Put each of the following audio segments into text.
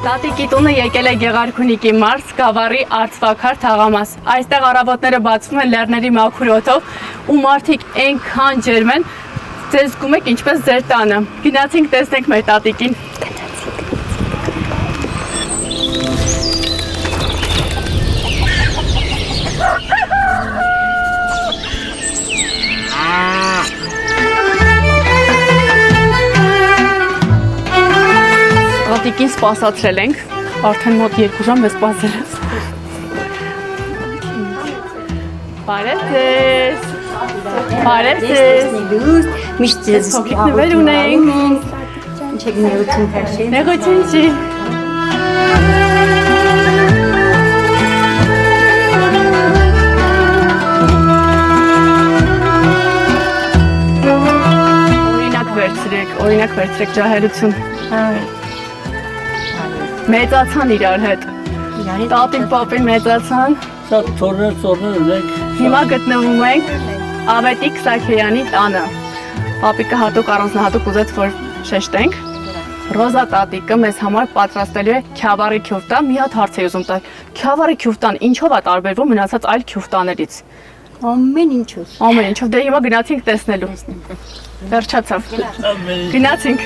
Տատիկի տունը եկել է Գեղարքունիքի մարզ, Գավառի Արցվաքար թաղամաս։ Այստեղ առավոտները բացվում են լեռների մաքուր օդով ու մարդիկ այնքան ջերմ են, ձեզ զգում եք ինչպես ձեր տանը։ Գնացինք տեսնենք մեր տատիկին։ Տատիկին սպասացրել ենք, արդեն մոտ 2 ժամ է սպասել ես։ Բարև ձեզ։ Բարև ձեզ։ Միշտ ձեզ Փոքրիկ նվեր ունենք։ Չեք ներողություն քաշել։ Ներողություն չի։ Օրինակ վերցրեք ջահելություն։ Մեծացան իրար հետ։ Տատին պապին մեծացան։ Շատ թորներ ունենք։ Հիմա գտնվում ենք Ավետիք Սաքեյանի տանը։ Պապիկը հատուկ առանձնահատուկ ուզեց, որ շեշտենք։ Ռոզա տատիկը մեզ համար պատրաստելու է քյավառի քյուֆտա։ Մի հատ հարց էի ուզում տալ։ Քյավառի քյուֆտան ինչով է տարբերվում մնացած այլ քյուֆտաներից։ Ամեն ինչով։ Ամեն ինչով։ Դե հիմա գնացինք տեսնելու։ Վերջացավ։ Գնացինք։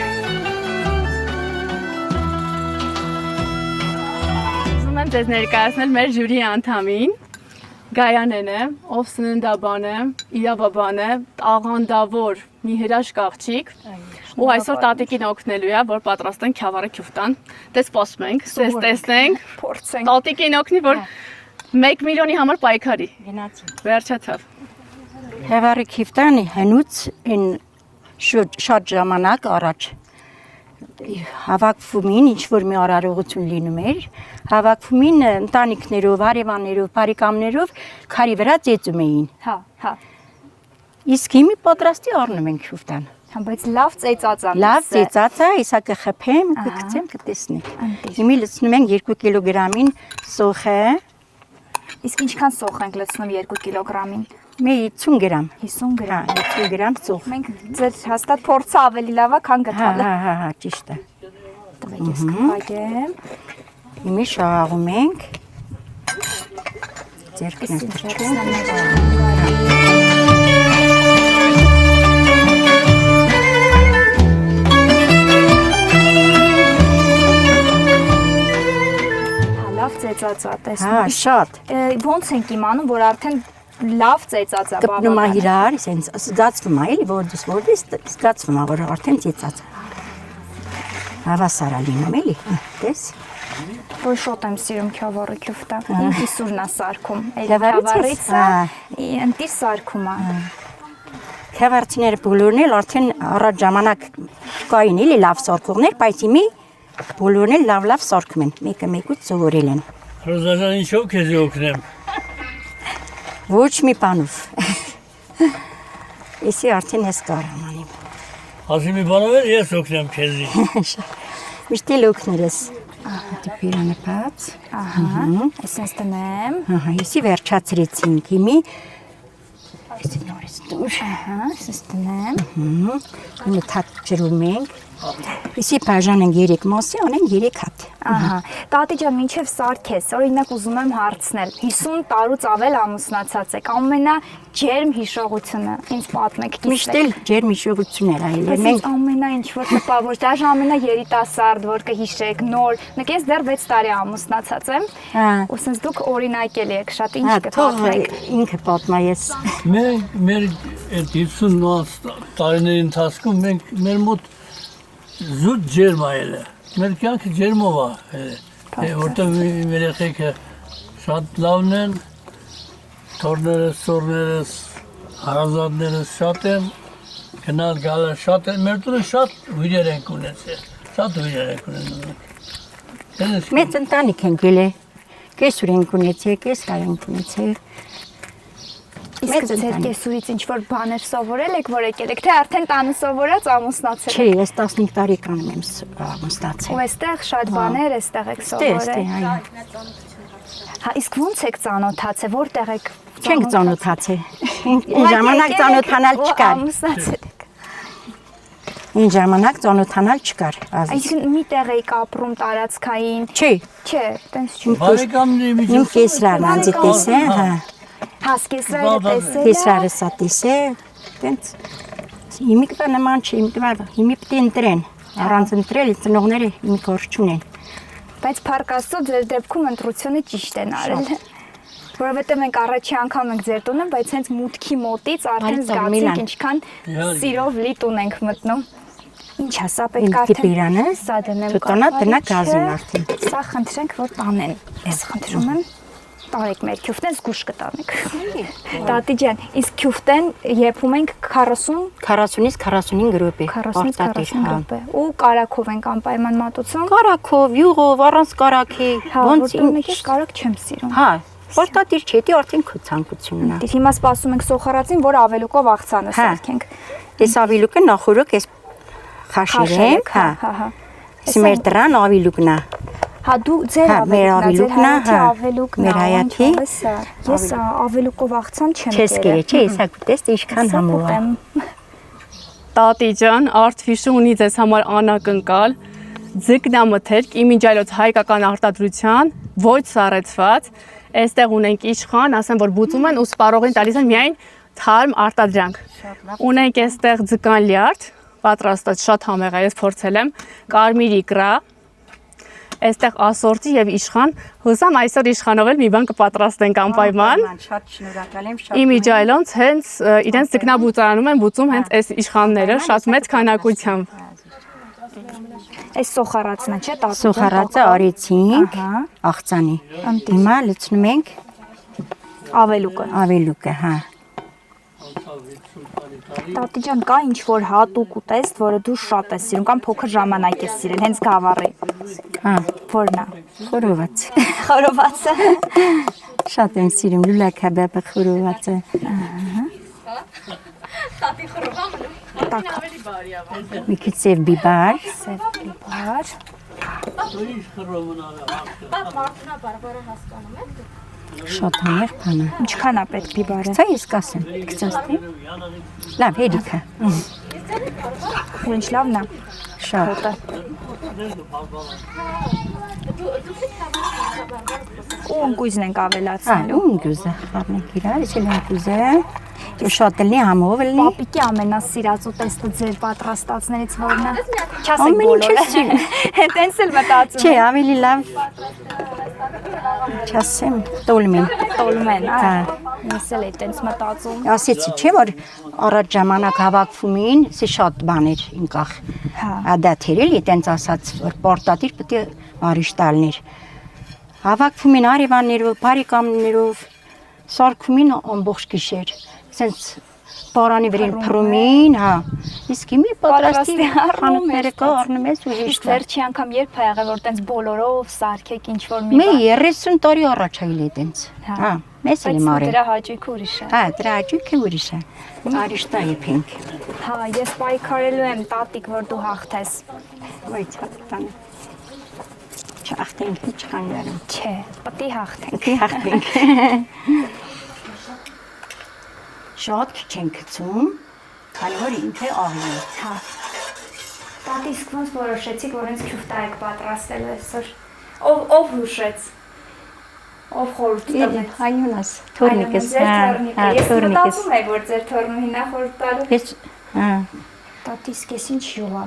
Ուզում եմ ձեզ ներկայացնել մեր ժյուրի անդամին։ Գայանեն է, ով սննդաբան է, իրավաբան է, աղանդավոր մի հրաշք աղջիկ, ու այսօր տատիկին օգնելու է, որ պատրաստեն քյավառի քյուֆտան։ Դե սպասում ենք, դες տեսնենք, փորձենք։ Տատիկին օգնի, որ 1 միլիոնի համար պայքարի։ Գնացինք։ Վերջացավ։ Քյավառի քիֆտանի հնուց են շատ ժամանակ առաջ հավաքվում էին, ինչ որ մի արարողություն լինում էր, հավաքվում էին ընտանիքներով, հարևաններով, բարեկամներով քարի վրա ծեծում էին։ Հա։ Իսկ հիմի պատրաստի առնում ենք քյուֆտան։ Հա, բայց լավ ծեծած է։ Լավ ծեծած է, իսա կխփեմ, կգցեմ, կտեսնեք։ Հիմի լցնում ենք 2 կիլոգրամին սոխը։ Իսկ ինչքան սոխ ենք լցնում 2 կիլոգրամին։ Մի 50 գրամ։ 50 գրամ։ 50 գրամ սոխ։ Մենք ձեր հաստատ փորձը ավելի լավ է, քան գտալը։ Հա, ճիշտ է։ Տվեք ես կփակեմ։ Հիմի շաղաղում ենք։ Ձերքն Լավ ծեծած է, տեսնում։ Հա, շատ։ Ոնց ենք իմանում, որ արդեն լավ ծեծած է։ Կպնում է իրար, ասենց զգացվում է, էլի որպես զգացվում է, որ արդեն ծեծած է։ Հավասար է լինում, էլի, տես։ Որ շոտ եմ սիրում քյավառի քյուֆտա։ Ինքը սուրն է սարքում։ Քյավառից ընտիր սարքում է։ Քյավառցիները բոլորն էլ արդեն առաջ ժամանակ կային, էլի լավ սարքողներ, բայց հիմի բոլորն էլ լավ սարքում են, մեկը մեկուց սովորել են։ Ռոզան ինչով քեզ օգնեմ։ Ոչ մի բանով։ Էսի արդեն ես կարամ անիմ։ Ասի մի բանով էլ ես օգնեմ քեզի։ Միշտ էլ օգնել ես։ Դիպիրանը բաց։ Ահա, այսպես տնեմ։ Ահա, էսի վերջացրեցինք հիմի։ Էսի նորից դուր։ Ահա, այսպես տնեմ։ Հիմի թաթ ջրում ենք։ Էսի բաժան ենք 3 մասի, անենք 3 հատ։ Ահա, տատի ջան, մինչև սարքես, օրինակ ուզում եմ հարցնել, 50 տարուց ավել ամուսնացած եք, ամենաջերմ հիշողությունը ինձ պատմեք, Միշտ էլ ջերմ հիշողություններ այլ։ Մենք ամենա ինչ որ տպավոր, դաժե ամենաերիտասարդ, որ կհիշեք, նոր, մեկ ես դեռ 6 տարի ամուսնացած եմ, ու սենց դուք օրինակել եք, շատ ինչ կպատմեք։ Ինքը պատմա ես։ Մենք մեր այդ 50 տարիների ընթացքում մենք մեր մոտ զուտ ջերմ այլ է։ Մեր կյանքը ջերմով է, որտեղ մեր երեխեքը շատ լավն են, թորներս, սորներս, հարազատներս շատ են, գնալ գալը շատ են, մեր տունը շատ հյուրեր ենք ունեցել, շատ հյուրեր ենք ունեցել։ Մեծ ընտանիք ենք ելել, կեսուր ենք ունեցել, կես հայ ենք ունեցել։ Իսկ ձեր կեսուրից ինչ-որ բաներ սովորել եք, որ եկել եք, թե արդեն տանը սովորած ամուսնացել եք։ Չէ, ես 15 տարեկանում եմ ամուսնացել։ Ու այստեղ շատ բաներ էստեղ եք սովորել։ այո։ Հա, իսկ ո՞նց եք ծանոթացել, որտեղ եք։ Չենք ծանոթացել։ Ժամանակ ծանոթանալ չկար։ Ամուսնացել եք։ Այն ժամանակ ծանոթանալ չկար ազգ։ Այսինքն մի տեղ եք ապրում տարածքային։ Չի, Չէ, տենց չի։ Բարեկամների իմ միջոցով կեսրարն անձի տեսե, հա։ Հասկեսրայը տեսել։ Կեսրարը սա տեսե, տենց։ Հիմիկվա նման չի, հիմի պետք է ընտրեն։ Առանց ընտրել ծնողները հիմի կոր չունեն։ Բայց Փառք Աստծո ձեր դեպքում ընտրությունը ճիշտ են արել։ Որովհետև մենք առաջի անգամ ենք ձեր տունը, բայց հենց մուտքի մոտից արդեն զգացինք ինչքան սիրով լի տուն ենք մտնում։ Ինչ է, սա պետք է արդեն Իրանը, սա դնեմ։ տոնա տնա գազին արդեն։ Սա խնդրենք, որ տանեն։ Ես խնդրում եմ տարեք մեր քյուֆտեն զգուշ կտանեք։ Տատի ջան, իսկ քյուֆտեն եփում ենք 40-ից 45 րոպե։ 40-ից 45 րոպե։ Ու կարակով ենք անպայման մատուցում։ Կարակով, յուղով, առանց կարակի, Ոնց ինքս կարակ չեմ սիրում։ Հա, պարտադիր չէ, դի արդեն քո ցանկությունն է։ Դե հիմա սպասում ենք սոխարածին, որ ավելուկով աղցանը սարքենք։ Այս ավիլուկը նախորոք էս խաշերենք, հա։ Մեր դրան ավիլուկն է։ Հա դու ձեր մեր ավելուկն է, հա, ավելուկն մեր հայացի։ Ես ավելուկով աղցան չեմ Չես կերե, չէ, հեսա գտես ինչքան համով է։ Տատի ջան, Artfish-ը ունի ձեզ համար անակնկալ ձկնամթերք իմիջայլոց հայկական արտադրության, ոչ սառեցված։ Այստեղ ունենք իշխան, ասեմ որ բուծում են ու սպառողին տալիս են միայն թարմ արտադրանք։ Ունենք այստեղ ձկան լյարդ, պատրաստած շատ համեղ է, ես փորձել եմ, կարմիր իկրա, այստեղ ասորտի եւ իշխան, հուսամ այսօր իշխանով էլ մի բան կպատրաստենք անպայման։ Շատ շնորհակալ եմ, շատ։ Իմիջայլոնց հենց իրենց ձկնաբուծարանում են բուծում հենց այս իշխանները շատ մեծ քանակությամբ։ Այս սոխարածն է, չէ՞, տատու։ Սոխարածը արեցինք աղցանի։ Հիմա լցնում ենք ավելուկը, հա։ Տատի ջան, կա ինչ որ հատուկ ուտեստ, որը դու շատ ես սիրում կամ փոքր ժամանակ ես սիրել, հենց գավառի։ Հա, Որն է։ խորոված։ Խորովածը։ Շատ եմ սիրում լուլա քաբաբը խորովածը։ Տատի խորովամը ավելի բարի է։ Մի քիչ սև բիբար։ Սև բիբար։ Շատ համեղ բան է։ Ինչքան է պետք բիբարը։ Սա ես կասեմ, գցած թե։ Լավ, հերիքը։ Ինչ լավն է։ Շատ։ Ու ընկույզն ենք Հա, ավելացնելու։ ունգուզը, խառնենք իրար, ես էլ ունգուզը։ Շատ լի համով լի։ Պապիկի ամենասիրած ուտեստը ձեր պատրաստածներից որն է։ Չասեք Ամեն ինչ բոլորը։ ես սիրում։ Տենց էլ մտածում Չէ, ավելի լավ։ Չասեմ, տոլմին։ տոլմեն, Հա։ Ես էլ եմ տենց մտածում։ Ասեցի, չէ՞ որ առաջ ժամանակ հավաքվում էին, սի շատ բաներ ինքախ։ Հա։ Ադաթեր էլի տենց ասած, որ պորտատիր պետք է արիշ տալներ։ Հավաքվում են արևաններով, բարեկամներով, սարքում են ամբողջ գիշեր։ Սենց պարանի վրին փռումին, հա։ Իսկ հիմի պատրաստի խանութները կա, առնում ես ու Իսկ հիշտ։ վերջի անգամ երբ է եղել որ տենց բոլորով սարքեք ինչ որ մի Մի 30 տարի առաջ այլ է տենց։ Հա, մեզ էլ եմ արել։ դրա հաճույքը ուրիշ է։ Հա, դրա հաճույքը ուրիշ է։ Արիշտա եփենք։ Հա, ես պայքարելու եմ տատիկ որ դու հաղթես։ Ոյ, ցածան։ Չախտենք, չխանգարեմ։ Չէ, պետք է հաղթենք։ Դի հաղթենք։ Շատ քիչ ենք գցում, քանի որ ինքը աղի է։ Հա։ Տատի իսկ ոնց որոշեցիք որ հենց քյուֆտա եք պատրաստելու այսօր։ Ով հուշեց։ Ով խորհուրդ տվեց։ Այնունս, թորնիկս, Ես թորնիկս։ մտածում եմ որ ձեր թորնուհին է խորհուրդ տալու։ Ես, հա, Տատի իսկ ես ինչ յուղ է։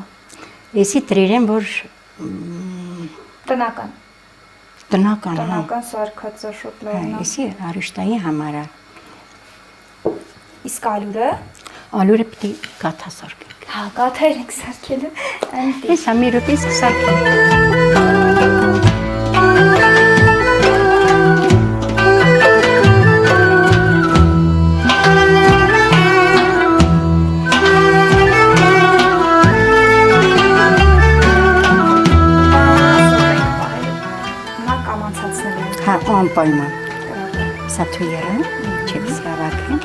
եսի տրերեմ, որ Տնական։ տնական, հա, Տնական սարքածը շուտ լավն է։ եսի արիշտայի համար է։ Իսկ ալուրը։ Ալուրը պիտի կաթասարքենք։ Հա, գաթեր եք սարքելու։ Այնտեղ։ Ես ամի ռոպիս կսարքենք։ Նա կամանցացնել է։ Հա, անպայման։ Սա թույերը, չեպս հավաքեն։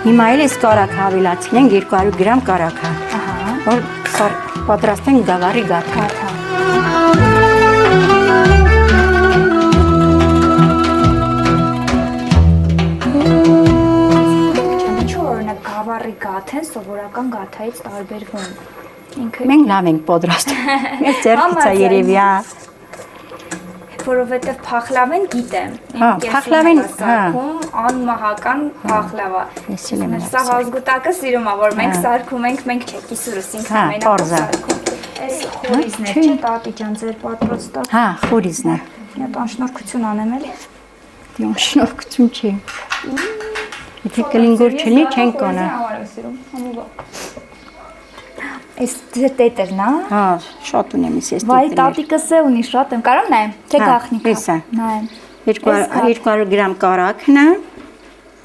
Հիմա էլ ես կարակ հավելացնենք 200 գրամ կարակա, Ահա։ որ պատրաստենք գավառի գաթա։ Ինչու օրինակ գավառի գաթեն սովորական գաթայից տարբերվում։ Ինքը Մենք լավ ենք պատրաստում։ Մեր ձեռքից է երևի, հա։ որովհետև փախլավեն գիտեմ։ Հա, փախլավեն, անմահական փախլավա։ Սա հազգուտակը սիրում ա, որ մենք սարքում ենք, մենք չէ կիսուրս ինքը մենակ սարքում։ Այս խորիզն է, չէ՞ տատի ջան, ձեր պատրոց տա։ Հա, խորիզն է։ Մի հատ անշնորհքություն անեմ էլի։ Շնորհքություն չի։ Եթե կլինգոր չլինի, չենք կոնա։ Այս տետերն է։ Հա, շատ ունեմ ես Վայ, տետերներ։ տատիկս է ունի շատ եմ, կարամ նայեմ, թե գախնիկա։ Հեսա։ Նայեմ։ 200 գրամ կարակն է։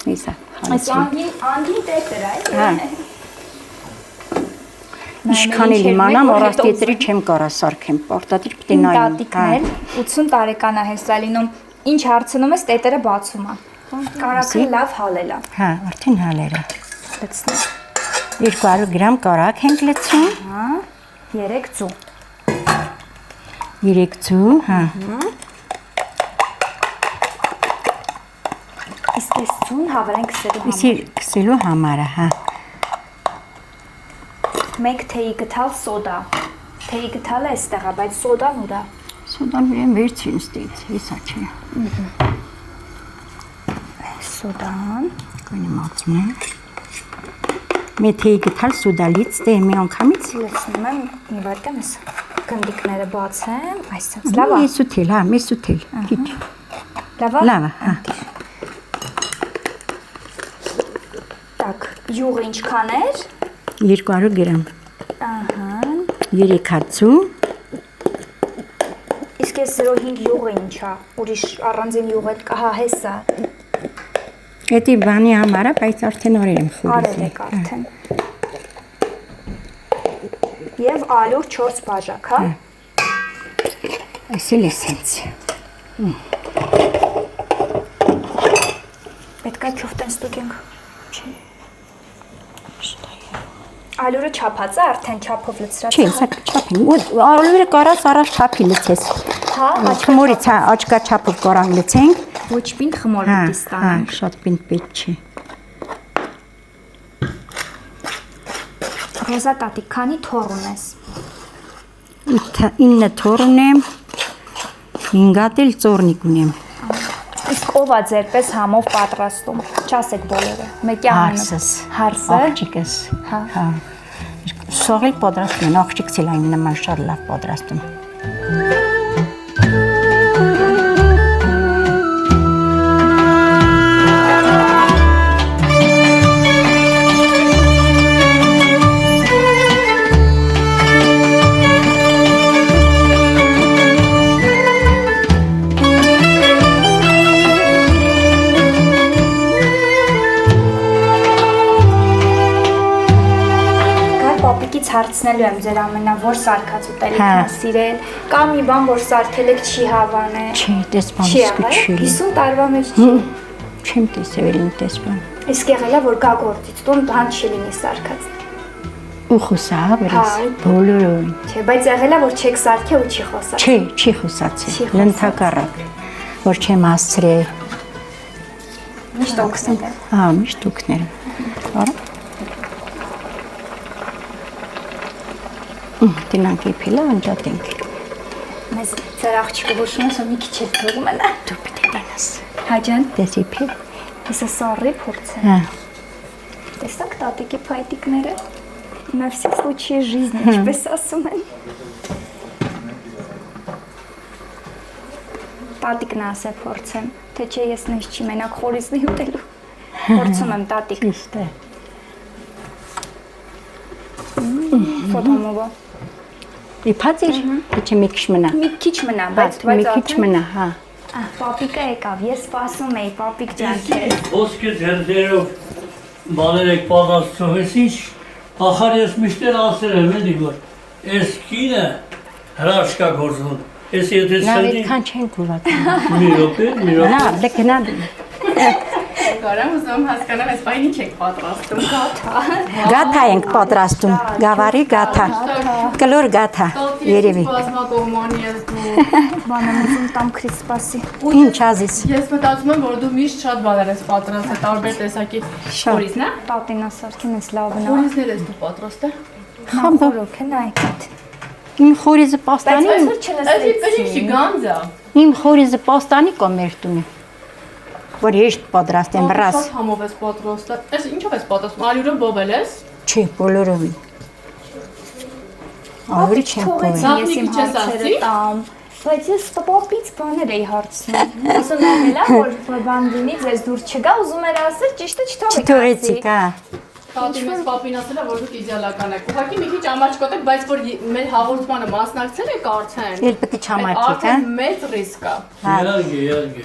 Հեսա։ Այս անգին տետեր է, Հա։ Ինչքան էլ իմանամ, առանց տետերի չեմ կարա սարքեմ, պարտադիր պետք է նայեմ։ Տատիկն էլ 80 տարեկան է հեսա լինում, ինչ հարցնում ես, տետերը բացում է։ Կարակը լավ հալել է։ Հա, արդեն հալեր է։ Լցնի։ 200 գրամ կարակ ենք լցում։ Հա, 3 ծու։ 3 ծու, հա։ Իսկ այս ծուն հավերեն քսելու համար։ Իսի քսելու համար է, հա։ Մեկ թեյի գտալ սոդա։ Թեյի գտալը այստեղ է, բայց սոդան ուր է։ Սոդան վրան վերցին ստից, հեսա չէ։ Սոդան։ Կոնի մացում եմ։ Մեթեի գտալ սուդալից, դե մի անգամից։ Լցնում եմ, մի վայրկյան ես գնդիկները բացեմ, այսպես լավ է։ Մեզ ուտել, հա, մեզ ուտել, քիչ։ Լավ է։ Լավ է, հա։ Так, յուղը ինչքան էր։ 200 գրամ։ Ահա։ 3 հացու։ Իսկ այս 0.5 յուղը ինչ է։ Ուրիշ առանձին յուղ է, հա, հեսա։ Էդի բանի համար է, բայց արդեն օրեր եմ Արել խորիզի։ եք արդեն։ Եվ ալուր 4 բաժակ, հա։ Այս էլ է սենց։ Պետք է քյոֆտեն ստուգենք։ Չի։ Ալուրը չափած է, արդեն չափով լցրած։ Չէ, սա չափին։ Ալուրը կարաս առաջ չափի լցես։ Հա, Խմորից, հա, աչկա չափով կարան լցենք։ ոչ պինդ խմոր Հա, պիտի հա, ստանանք։ շատ պինդ պետք չի։ Ռոզա տատիկ, քանի թոռ ունես։ 9 թոռ ունեմ, 5 հատ էլ ծորնիկ ունեմ։ Իսկ ով է ձեր պես համով պատրաստում։ Չասեք բոլորը։ Մեկի անունը։ Հարսս, Հարսը։ աղջիկս, Հա։ հա։ Սողել պատրաստում են, աղջիկս էլ այն նման շատ լավ պատրաստում։ Հարցնելու եմ ձեր ամենավոր սարքած ուտելիքն Հա։ է սիրել, կամ մի բան, որ սարքել եք չի հավանել։ Չի, տեսպան Չի եղել, սկուտշել։ 50 տարվա մեջ չի։ Չեմ տեսել են տեսպան։ Իսկ եղել է, որ գա գործից տուն բան չի լինի սարքած։ Ու խոսա, վրես, Հա։ բոլորովին։ Չէ, բայց եղել է, որ չեք սարքել ու չի խոսալ։ Չի, չի խոսացել, Չի խոսացել։ լնդակառակ, որ չեմ հասցրել։ Միշտ օգնել է։ Հա, միշտ ուքնել։ Արա։ Տնանք իպիլա, անջատենք։ Մեզ ձեր աղջիկը ոչ ունես, մի քիչ էլ թողում են։ Դու պիտի դենաս։ Հա ջան, Դես իպիլ։ հեսա սարի փորձը։ Հա, Տեսակ տատիկի փայտիկները։ На все случаи жизни, ինչպես ասում են։ Տատիկն ասե փորձեմ, թե չէ ես նույնիսկ չի մենակ խորիզնի ուտելու։ Փորձում եմ տատիկ։ ճիշտ է։ Ֆոտոմովա։ Իփած էր, թե մի քիչ մնա։ Մի քիչ մնա, բայց Մի քիչ մնա, հա։ Պապիկը եկավ, ես սպասում էի, պապիկ ջան քեզ։ Ոսկե ձերդերով բաներ եք պատրաստում, ես ինչ ախար ես միշտ էլ ասել եմ էլի, որ այս կինը հրաշքա գործում, ես եթե Լավ, սրդի այդքան չենք ուղղակի։ մի րոպե, Լավ, դե գնա։ Կարամ ուզում հասկանամ, այս բանը ինչ եք պատրաստում։ Գաթա ենք պատրաստում, գավարի գաթա, կլոր գաթա, երևի։ Բազմակողմանի ես դու։ Բանը ուզում տամ քրիսպասի։ Ինչ ազիս։ Ես մտածում եմ, որ դու միշտ շատ բաներ ես պատրաստել, տարբեր տեսակի խորիզն է։ Տատինասարքին ես լավ բնավ։ Խորիզներ ես դու պատրաստել։ Խամբորոք է նայքիդ։ Իմ խորիզը պաստանի, Այս ինչ գանձա։ իմ խորիզը պաստանի կոմերտունի, որ հեշտ պատրաստեմ վրաս։ Շատ համով ես պատրաստել։ Այս ինչով ես պատրաստում։ Ալյուրը բովել ես։ Չի, բոլորովին։ Ավելի չեմ Թողեցի կոմել։ ես իմ Չես հարցերը ասի։ տամ։ Բայց ես տպապից բաներ էի հարցնում։ Ասում եմ էլա որ բան լինի, ձեզ դուր չգա, ուզում էր ասել, ճիշտը չթողեք։ Չթողեցիք, հա։ Տատի մեզ պապին ասել է, որ դուք իդեալական եք։ Ուղղակի մի քիչ ամաչկոտ եք, բայց որ մեր հաղորդմանը մասնակցել եք արդեն։ Էլ պետք է չամաչիկ, հա։ Արդեն մեծ ռիսկ է։ Իհարկե։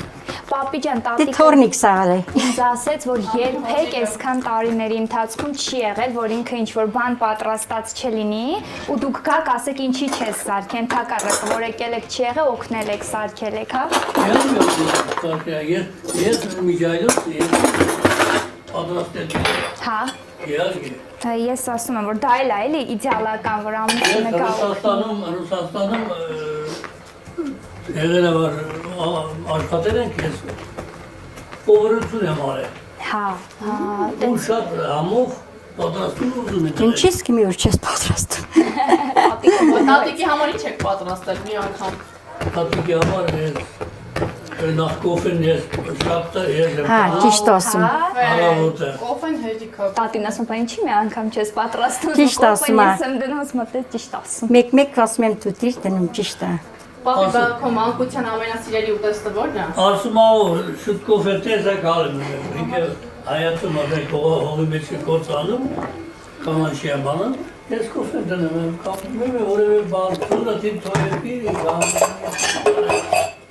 Պապի ջան, Դե տատիկը թորնիկ սաղալ է։ ինձ ասեց, որ երբեք այսքան տարիների ընթացքում չի եղել, որ ինքը ինչ-որ բան պատրաստած չլինի, ու դուք գաք ասեք ինչի չես սարքեն, թակառակը, որ եկել եք չի եղել, օգնել եք, սարքել եք, հա։ Ես միջայլոց պատրաստել։ Հա։ Իհարկե։ Ես ասում եմ, որ դա էլ է, էլի իդեալական, որ ամուսինը գա։ Ռուսաստանում եղել է որ աշխատել ենք ես ովրություն եմ արել։ Հա, Ու շատ համով պատրաստում ուզում եմ։ Ինչի՞ս մի օր չես պատրաստում։ Տատիկի համար ինչ եք պատրաստել մի անգամ։ Տատիկի համար նախ կոֆեն ես շապտը ես եմ։ Հա, ճիշտ ասում։ Արավոտը։ Կոֆեն հերիքա։ Տատին ասում, բա ինչի՞ մի անգամ չես պատրաստում։ Ճիշտ ասում ա։ Ես եմ դնոց մտել ճիշտ ասում։ Մեկ ասում եմ դու դիր դնում ճիշտ է։ Պապի բակո մանկության ամենասիրելի ուտեստը ո՞րն է։ Ասում ա շուտ կոֆե տեսակ ալեմ։ Ինքը հայացում ա հողի մեջ կործանում, կանանչի եմ անում, ես կոֆե դնում եմ, կապում եմ որևէ բան, ծուրը թին թոյեպի,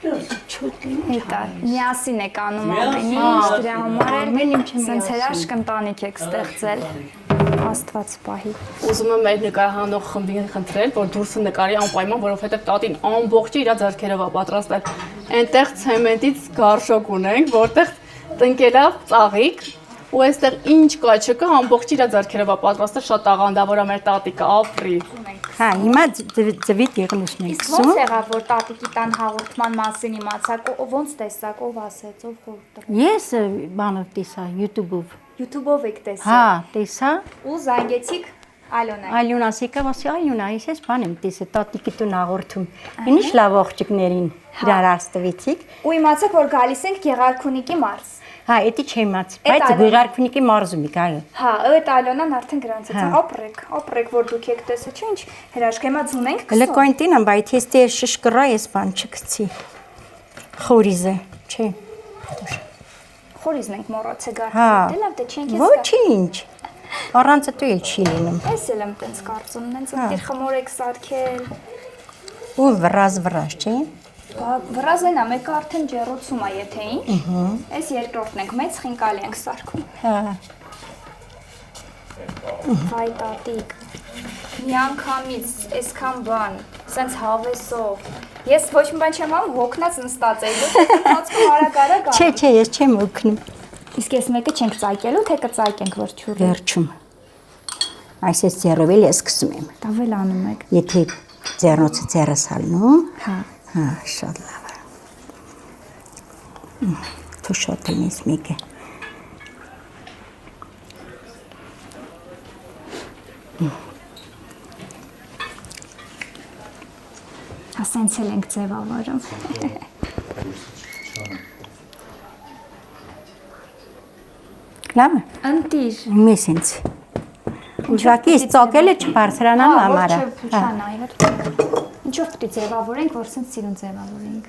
Հետա, միասին եք անում ամեն Միասին, ինչ, դրա համար ամեն էլ ինչը սենց միասին։ հրաշք ընտանիք եք ստեղծել։ Աստված պահի։ Ուզում եմ մեր նկարահանող խմբին խնդրել, որ դուրսը նկարի անպայման, որովհետև տատին ամբողջը իր ձեռքերով է պատրաստել։ Այնտեղ ցեմենտից գարշոկ ունենք, որտեղ տնկել է ծաղիկ, ու այստեղ ինչ կա չկա, ամբողջը իր ձեռքերով է պատրաստել, շատ աղանդավոր է մեր տատիկը, ապրի։ Հա, հիմա ձվիտ եղնուսն ենք Իսկ ո՞նց գցում։ եղավ, որ տատիկի տան հաղորդման մասին իմացաք, ո՞նց տեսաք, ով ասեց, ով խորհուրդ։ Ես բանով տեսա YouTube-ով։ YouTube-ով եք տեսել։ Հա, տեսա։ Ու զանգեցիք Ալոնային։ Ալյունաս եկավ ասի Ալյունա, ես բան եմ տեսել, տատիկի տուն աղորդում։ Ինչ լավ աղջիկներին իրար աստվեցիք։ Ու իմացաք, որ գալիս ենք Գեղարքունիքի մարզ։ Հա, էդի չեմ իմացել, բայց Գեղարքունիքի մարզում եք, այո։ Հա, այդ Ալոնան արդեն գրանցեց։ Ապրեք, որ դուք եք տեսել, չէ՞ ինչ հրաշք, հիմա ձուն ենք գցում։ Լեկոինտին եմ, բայց ես դե շշկռա ես բան չգցի։ Խորիզը, չէ։ Խորիզն ենք մոռացել Հա։ գարտել, լավ դե չենք ես։ Ոչինչ։ Առանց դու էլ չի լինում։ Ես էլ եմ տենց կարծում, նենց ընտիր խմոր եք սարքել։ Ու վրազ, չէ։ Վրազենա, մեկը արդեն ջեռոցում է, եթե ինչ։ Այս երկրորդն ենք, մեծ խինկալի ենք սարքում։ Հա։ Վայ տատիկ։ Մի անգամից այսքան բան, սենց հավեսով։ Ես ոչ մի բան չեմ անում, հոգնած նստած էի, դուք ընթացքում արագ-արագ Չէ, ես չեմ օգնում։ Իսկ ես մեկը չենք ծայկելու, թե կծայկենք վրչուրը։ Վերջում։ Այսպես ձեռով էլ ես սկսում եմ։ Տավել անում եք։ Եթե ձեռնոցը ձեռս հալնում, Հա։ հա, շատ լավ է։ Դու շատ ես մեկը։ Ասենց էլ ենք ձևավորում։ Լավ է։ Ընտիր։ Մեզ ինձ։ Ուժակի ծոկելը չբարձրանամ համարը։ Ինչով պետք է ձևավորենք, որ սենց սիրուն ձևավորենք։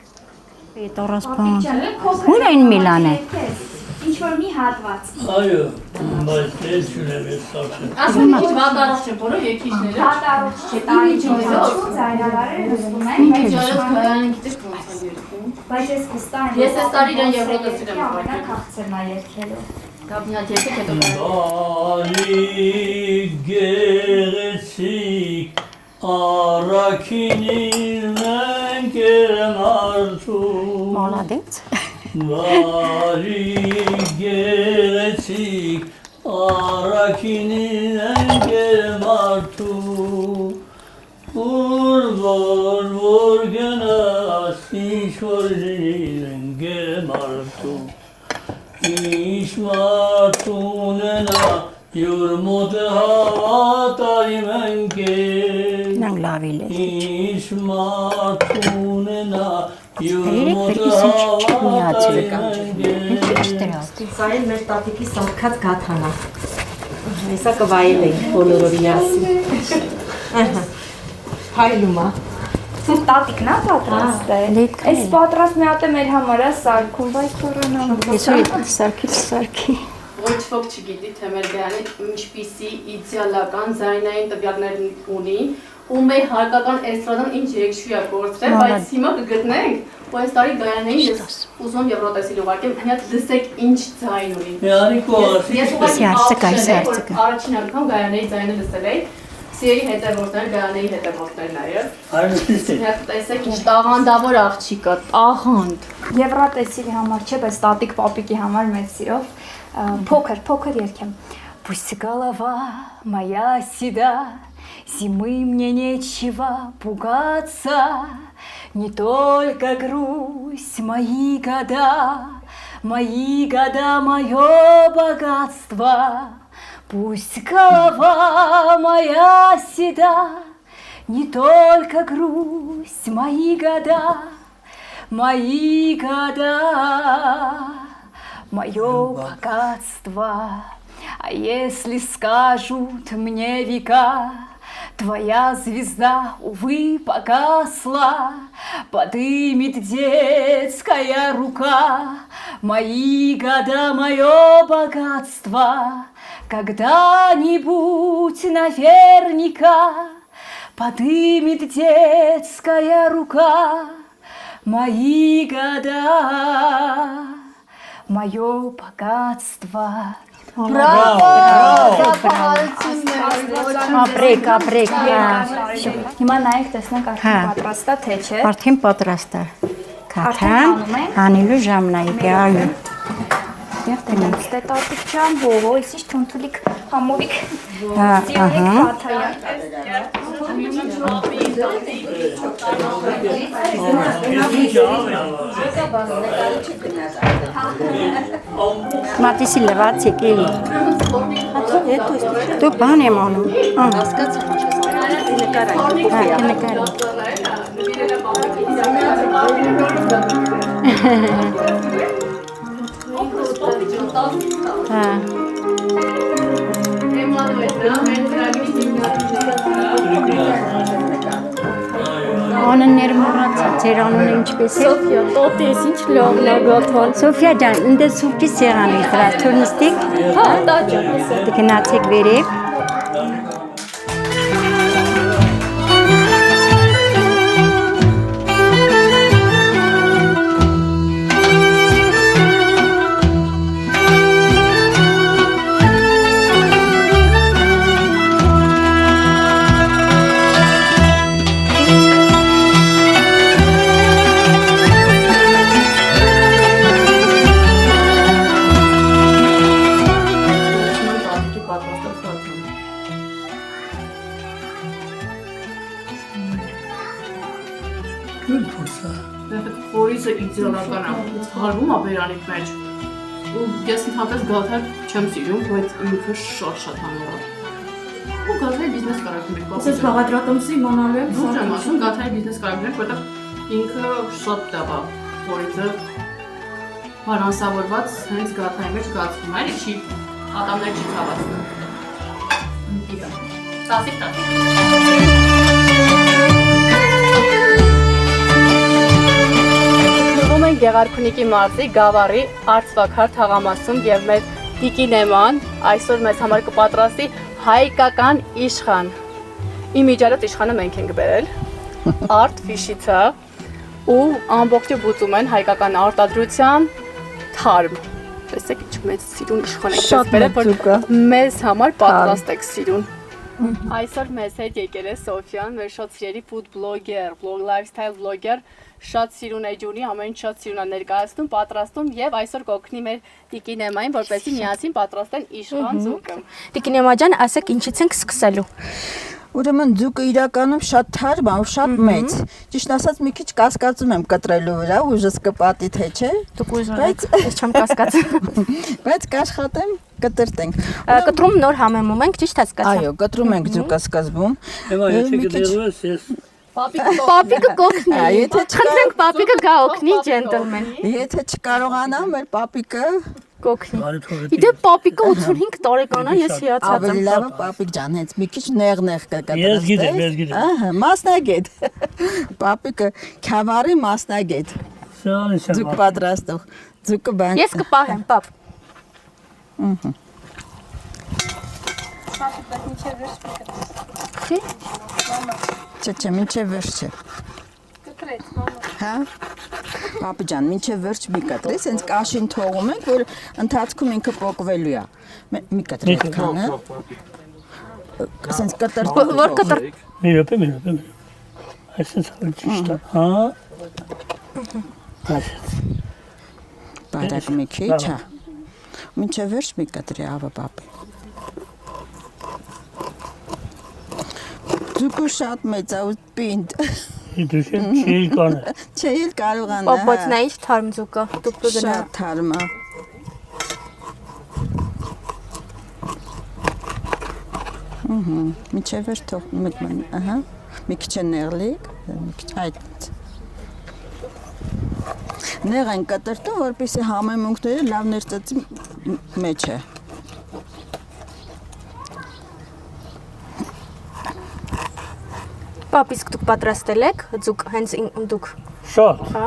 Այդ առասպան։ Ո՞ւր են Միլանը։ Ինչ որ մի հատված։ Այո, բայց ես չունեմ ես սարքել։ Ասում եմ, վատառող չեն բոլոր երկիշները։ Հատարոց չէ, տարի չորսոց ձայնարարը լսում են, բայց Ջարս քարան գիտես ոնց է երգում։ բայց ես վստահ եմ։ Ես այս տարի իրան Եվրոպայից եմ ուղարկել։ Քաղցրն է երկելու։ Դա մի հատ երկեք հետո Գեղեցիկ առաքինին ենք երմարդու Մոլադեց։ Բարի գեղեցիկ առաքինին ընկեր մարդու որ գնաս ինչ-որ ընկեր մարդու ինչ մարդուն ենա յուր մոտը հավատարիմ ընկեր Նանգ լավիլ է ինչ մարդուն ենա յուր Երեք մոտը վերքիս ինչ միացրը հավատարիմ Ինչ չտրած Սա էլ մեր տատիկի սարքած գաթանա։ Հեսա կվայել ենք բոլորով միասին։ Հայլումա։ Տատիկն է պատրաստել։ Այս պատրաստ մի հատ է մեր համար է սարքում, վայ քորոնա։ Այսօր սարքի Ոչ ոք չգիտի, թե մեր գայանը ինչպիսի իդեալական ձայնային տվյալներ ունի, ու մեր հարկական էստրադան ինչ երեքշուի է կործրել, բայց հիմա կգտնենք, ու այս տարի գայանային ես ուզում Եվրոտեսիլ ուղարկեմ, հնյատ լսեք ինչ ձայն ունի։ Ես ուղարկի առաջին անգամ գայանայի ձայնը լսել էի, սիրելի հետևորդներ, գայանայի հետևորդներ նաև։ Հնյատ տեսեք ինչ տաղանդավոր աղջիկ է, տաղանդ։ Եվրատեսիլի համար չէ, բայց տատիկ պապիկի համար մեծ սիրով փոքր երգեմ։ Пусть голова моя седа, зимы мне нечего пугаться, не только грусть, мои года, мое богатство. Пусть голова моя седа, не только грусть, мои года, мое богатство. А если скажут мне века, твоя звезда, увы, погасла, подымет детская рука мои года, мое богатство. Когда-нибудь наверняка подымет детская рука мои года, мое богатство. Ապրեք Հիմա նայեք տեսնենք արդեն պատրաստ է թե չէ։ Արդեն պատրաստ է Քաթան հանելու ժամն է եկել Եղտենք ստետատիկ չան հողո, իսիշ թունթուլիկ համովիկ Մատիսի լվաց եկել Դու բան եմ անում Անուններ մոռացա, ձեր անունը ինչպես է? Սոֆիա, տոտես, ինչ լավն է գաթան։ Սոֆիա ջան, ինձ սուրճի սեղանի դրած թուրնստիկ։ Հա, տաճար։ Գնացեք վերև։ Խորիզը իդեալական է, հարվում է բերանիք մեջ։ Ու ես ընդհանրապես գաթար չեմ սիրում, բայց ինքը շատ հանոր է։ Ու գաթարի բիզնես կարակներ կապ։ Ես բաղադրատոմսի իմանալու եմ։ Ոչ եմ ասում, գաթարի բիզնես կարակներ, որտեղ ինքը շատ լավ է։ Խորիզը բալանսավորված հենց գաթարի մեջ գացվում է, չի ատամներ չի ցավացնում։ Դիտա։ Սասիկ տա։ Գեղարքունիքի մարզի Գավառի Արցվաքար թաղամասում եւ մեր Տիկին Էման այսօր մեզ համար կպատրաստի հայկական իշխան։ Իմիջիայլոց իշխանը մենք ենք բերել։ Արտ ֆիշիցա ու ամբողջը բուծում են հայկական արտադրության թարմ։ Տեսեք ինչ մեծ սիրուն իշխան եք բերել, որ մեզ համար պատրաստ եք սիրուն։ Այսօր մեզ հետ եկել է Սոֆյան, մեր շատ սիրելի food blogger, lifestyle blogger, շատ սիրուն է ջուրի, ամեն ինչ շատ սիրուն է ներկայացնում, պատրաստում եւ այսօր կօգնի մեր Տիկին Էմային, որպեսզի միասին պատրաստեն իշխան ձուկը։ Տիկին Էմա ջան, ասեք ինչից ենք սկսելու։ Ուրեմն ձուկը իրականում շատ թարմ է ու շատ մեծ։ Ճիշտ ասած մի քիչ կասկածում եմ կտրելու վրա, ուժս կպատի թե չէ։ Դուք ուզում եք, ես չեմ կասկածում։ Բայց կաշխատեմ, կտրտենք։ Կտրում նոր համեմում ենք, ճիշտ հասկացա։ Այո, կտրում ենք ձուկը սկզբում։ Էմա, եթե կդերվես, ես Պապիկը կօգնի։ Եթե Խնդրենք պապիկը գա օգնի ջենտլմեն։ Եթե չկարողանամ, մեր պապիկը Կօգնի։ բարի թողեցի։ Իդե պապիկը 85 տարեկան է, ես հիացած ավելի եմ։ լավ է պապիկ ջան, հենց մի քիչ նեղ կկտրես։ Ես գիտեմ։ Ահա, մասնագետ։ Պապիկը քավարի մասնագետ։ Սրանից եմ։ Ձուկ պատրաստող։ Ձուկը բան։ Ես կպահեմ, պապ։ Չէ, մինչև վերջ չէ։ Կտրեց, մամա։ Հա։ Պապի ջան, մինչև վերջ մի կտրես, հենց կաշին թողում ենք, որ ընթացքում ինքը պոկվելու է։ Մի կտրեք քան, հա։ Սենց կտրտում։ Որ կտր Մի րոպե։ Այսպես հա ճիշտ է։ Հա։ Բարակ մի քիչ, հա։ Մինչև վերջ մի կտրի ավա պապի։ Ձուկը շատ մեծ է ու պինդ։ Դուք չի կանե։ Չէ, կարողանա։ պապոց նա ինչ թարմ ձուկը, դուք դուգնա։ Շատ թարմ է։ Մինչև վերջ թող մտման, ահա։ Մի քիչ է նեղլիկ, մի քիչ այդ։ Նեղ են կտրտում, որպեսզի համեմունքները լավ ներծծի մեջ է։ Պապ, իսկ դուք պատրաստել եք ձուկ, հենց դուք, Շատ։ հա։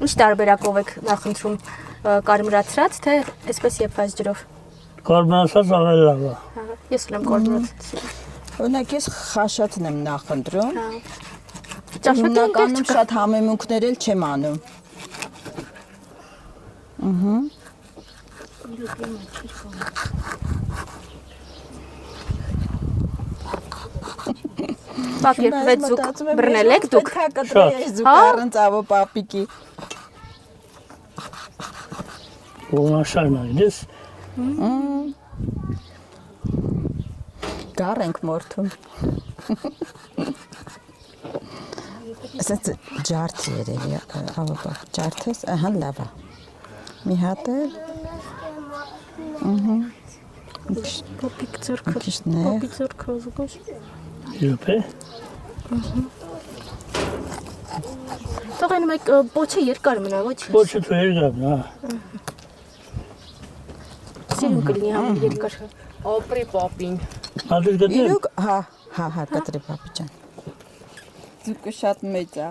Ինչ տարբերակով եք նախընտրում, կարմրացրած, թե այսպես եփած ջրով։ Կարմրացած ավելի լավ է։ Հա, ես ուլեմ կարմրացած։ Օրինակ ես խաշածն եմ նախընտրում։ Ճաշակը Հիմնականում շատ համեմունքներ էլ չեմ անում։ Պապ, երբևէ ձուկ բռնել եք դուք։ Կտրեի ձուկ առանց ավո պապիկի։ Ոնաշարն է, Գար ենք մորթում։ Ասենց ջարդ երևի, ավո պապ, ջարդես, ահա լավ է։ Մի հատ է։ Պապիկ ձեռքը, Քիչ նեղ։ պապիկ ձեռքը զուգոս։ րոպե։ Թողնում եք պոչը երկար մնա, ոչ։ Ոչը դու երկար, հա։ Սիրուն կլինի ավելի երկար։ Օպրի պապին։ Ադր գտեմ։ Իրոք, հա, կտրի պապի ջան։ Ձուկը շատ մեծ է։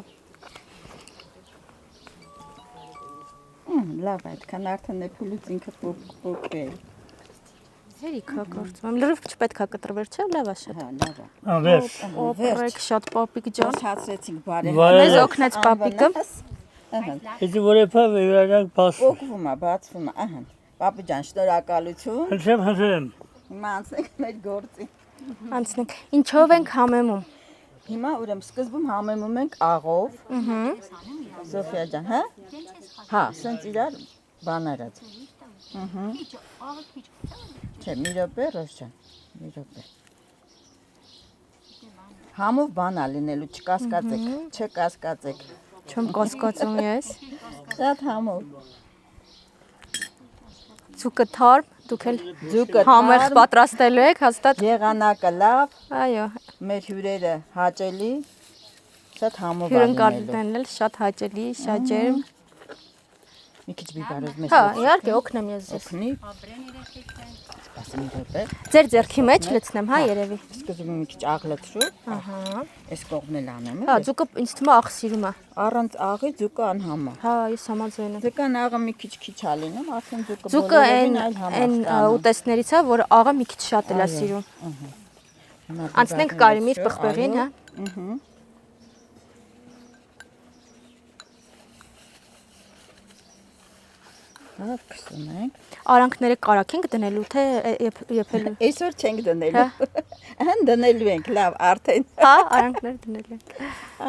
Լավ է, այդքան արդեն է փուլուց ինքը պոկվել։ Հերիքա գործում։ Լրիվ չպետք է կտրվեր, չէ՞, լավ է շատ։ Հա, լավ է։ Ավեր։ Օպրեք շատ պապիկ ջան։ Հացրեցինք բարի։ Մեզ օգնեց պապիկը։ Եթե որևէ վերանակ բաց։ Պոկվում է, բացվում է, ահա։ Պապի ջան, շնորհակալություն։ Հնչեմ։ Հիմա անցնենք մեր գործի։ Անցնենք։ Ինչով ենք համեմում։ Հիմա ուրեմն սկզբում համեմում ենք աղով։ Սոֆիա ջան, հա? Հա, սենց իրար բան արած։ Չէ, մի րոպե, Ռոզ ջան, մի րոպե։ Համով բան ա լինելու, չկասկածեք։ Չեմ կասկածում ես։ Շատ համով։ Ձուկը թարմ, դուք էլ Ձուկը համեղ թարմ, պատրաստելու եք, հաստատ։ եղանակը լավ, Այո, մեր հյուրերը հաճելի, շատ համով ա լինելու։ հյուրընկալներն էլ շատ հաճելի, շատ ջերմ։ Մի քիչ բիբարով մեզ Հա, իհարկե, օգնեմ ես ձեզ։ օգնի։ Սպասի մի րոպե։ Ձեր ձեռքի մեջ լցնեմ, հա, երևի։ Սկզբում մի քիչ աղ լցրու։ Ահա։ Այս կողմն էլ անեմ։ Հա, ձուկը ինձ թվում է աղ սիրում է։ Առանց աղի ձուկը անհամ է։ Հա, ես համաձայն եմ։ Ձկան աղը մի քիչ ա լինում, արդեն ձուկը Ձուկը բոլորովին այլ այն ուտեստներից է, որ աղը մի քիչ շատ էլ է սիրում։ Անցնենք կարիմիր պղպեղին, հա։ Լավ կսունենք։ Արանքները կարակ ենք դնելու թե եփելու։ Այսօր չենք դնելու։ Ահա դնելու ենք, լավ, արդեն։ Հա, արանքներ դնել ենք։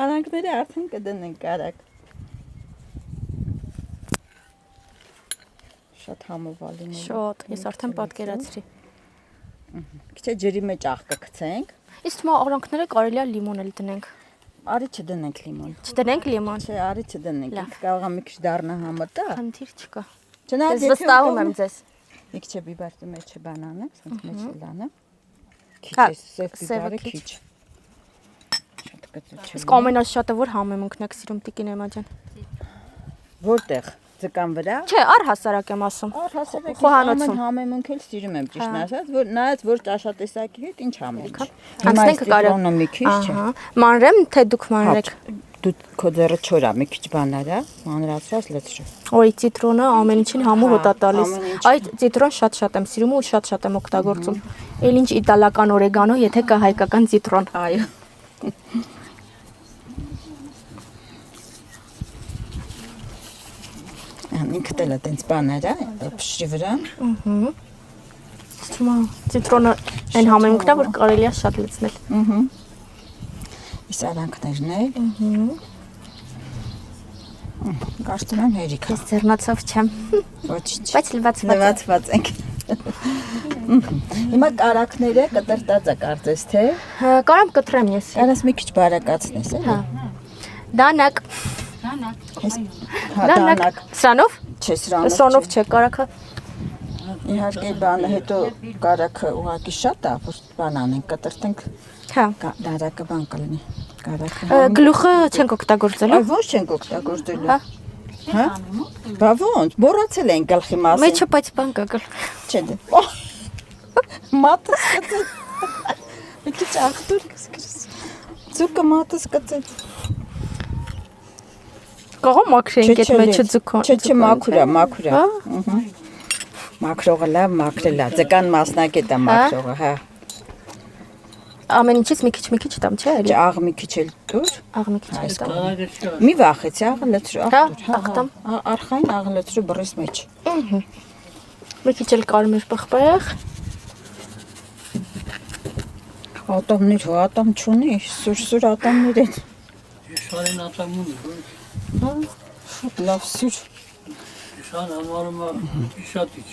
Արանքները արդեն կդնենք կարակ։ Շատ համով լինի։ Շատ, ես արդեն պատկերացրի։ Քիչ ջրի մեջ աղ կգցենք։ Իսկ թվում է արանքները կարելի է լիմոն էլ դնենք։ Արի չդնենք լիմոն։ Չդնենք լիմոն։ Չէ, արի չդնենք։ Կարող է մի քիչ դառնա համտա։ Խնդիր չկա։ Չնայած Ես վստահում եմ ձեզ։ Մի քիչ բիբարի մեջ բանանը, ասած մեջ լանը։ Քիչ Հա, է սև սևը բիբարը քիչ։ քիչ։ Շատ կծուչ։ Իսկ ամենաշատը որ համեմունքն եք սիրում Տիկին Էմա ջան։ Որտեղ ձկան վրա։ Չէ, առհասարակ եմ ասում։ Առհասարակ Խոհանոցում։ համեմունք էլ սիրում եմ ճիշտ ասած, որ նայած որ ճաշատեսակի հետ ինչ համենք։ Անցնենք կարո։ Մի քիչ չէ։ Ահա։ Մանրեմ թե դուք մանրեք։ Դու քո ձեռը չորա, մի քիչ բանարա, մանրացրած լցրու։ Ոյ ցիտրոնը ամեն ինչին համու հոտ է տալիս։ Այդ ցիտրոն շատ եմ սիրում ու շատ եմ օգտագործում։ Էլ ինչ իտալական օրեգանո, եթե կա հայկական ցիտրոն։ Այո։ Ինքդ էլ է տենց բաներ, փշրի վրա։ Ահա։ Ստումա ցիտրոնը այն համեմունքն է, որ կարելի է շատ լցնել։ Ահա։ Իսկ արանքներն էլ։ Ահա։ Կարծում եմ հերիք։ Ես ձեռնացավ չեմ։ Ոչինչ։ Բայց լվացված ենք։ Հիմա կարակները կտրտած է կարծես թե։ Կարամ կտրեմ ես։ Կարաս մի քիչ բարակացնես, էլի։ Հա։ Դանակ։ Դանակ։ Սրանով։ Չէ, սրանով։ Սրանով չէ, կարակը։ Իհարկե բանը հետո կարակը ուղակի շատ է, որ բան անենք, կտրտենք։ Հա։ Դարակը բան կլինի։ Կարակը։ Գլուխը չենք օգտագործելու։ Ոչ չենք օգտագործելու։ Հա։ Բա ոնց, մոռացել ենք գլխի մասին։ Մեջը բայց բան կա գլ։ Չէ դե։ Մատս կծեց։ Մի քիչ աղտուր կսկրես։ Ձուկը մատս կծեց։ Կարող մաքրենք այդ մեջը ձուկոն։ Չէ, մաքուրա։ Ահա։ Մաքրողը լավ, մաքրելա։ Ձկան մասնակետ է մաքրողը, հա։ Ամեն ինչից մի քիչ տամ, չէ՞ էլի։ Աղ մի քիչ էլ տուր։ Աղ մի քիչ էլ տամ։ Մի վախեցի, աղը լցրու, աղ տուր։ Աղ տամ։ Արխային աղը լցրու բռիս մեջ։ Ահա։ Մի քիչ էլ կարմիր պղպեղ։ Ատամներ չունի, սուր ատամներ են։ Շարին ատամուն։ Շատ լավ սուր։ Շան համարում է շատիչ։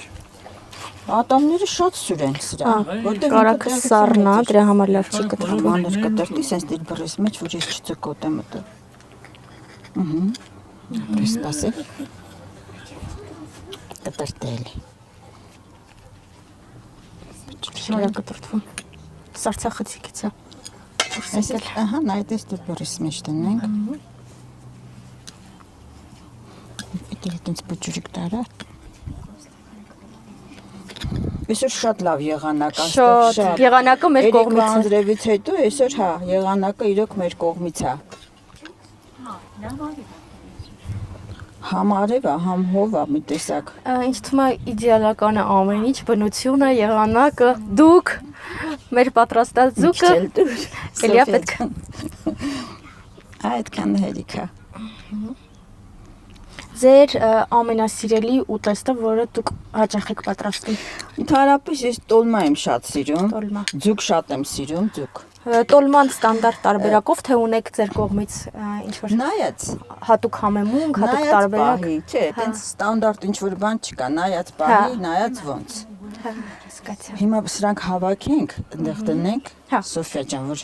Ատամները շատ սուր են սրա։ Կարակը սառնա, դրա համար լավ չի կտրվում։ Մանր կտրտի, սենց դիր բռիս մեջ, որ ես չծկոտեմ ըտը։ Ահա։ Պես սպասի։ Կտրտել։ Շնորհ կտրտվում։ Սարցախցիկից է։ Այսինքն, ահա, նայտես դու բռիս մեջ տնենք։ Դե տենց բջուրիկ տարա։ Այսօր շատ լավ եղանակ է։ Շատ եղանակը մեր կողմից է։ Անձրևից հետո այսօր հա, եղանակը իրոք մեր կողմից է։ Համ արև է, համ հով է մի տեսակ։ Ինչ թվում է իդեալական է ամեն ինչ, բնությունը, եղանակը, դուք, մեր պատրաստած ձուկը։ Էլիա պետք է։ Այդքան հերիք է։ Ձեր ամենասիրելի ուտեստը, որը դուք հաճախ եք պատրաստում։ Ընդհանրապես ես տոլմա եմ շատ սիրում։ Տոլմա։ Ձուկ շատ եմ սիրում, ձուկ։ Տոլման ստանդարտ տարբերակով թե ունեք ձեր կողմից ինչ որ Նայած հատուկ համեմունք, հատուկ տարբերակ։ Չէ, այտենց ստանդարտ ինչ որ բան չկա, նայած պահի, նայած ոնց։ Հասկացա։ Հիմա սրանք հավաքենք, այնտեղ դնենք, Հա։ Սոֆիա ջան, որ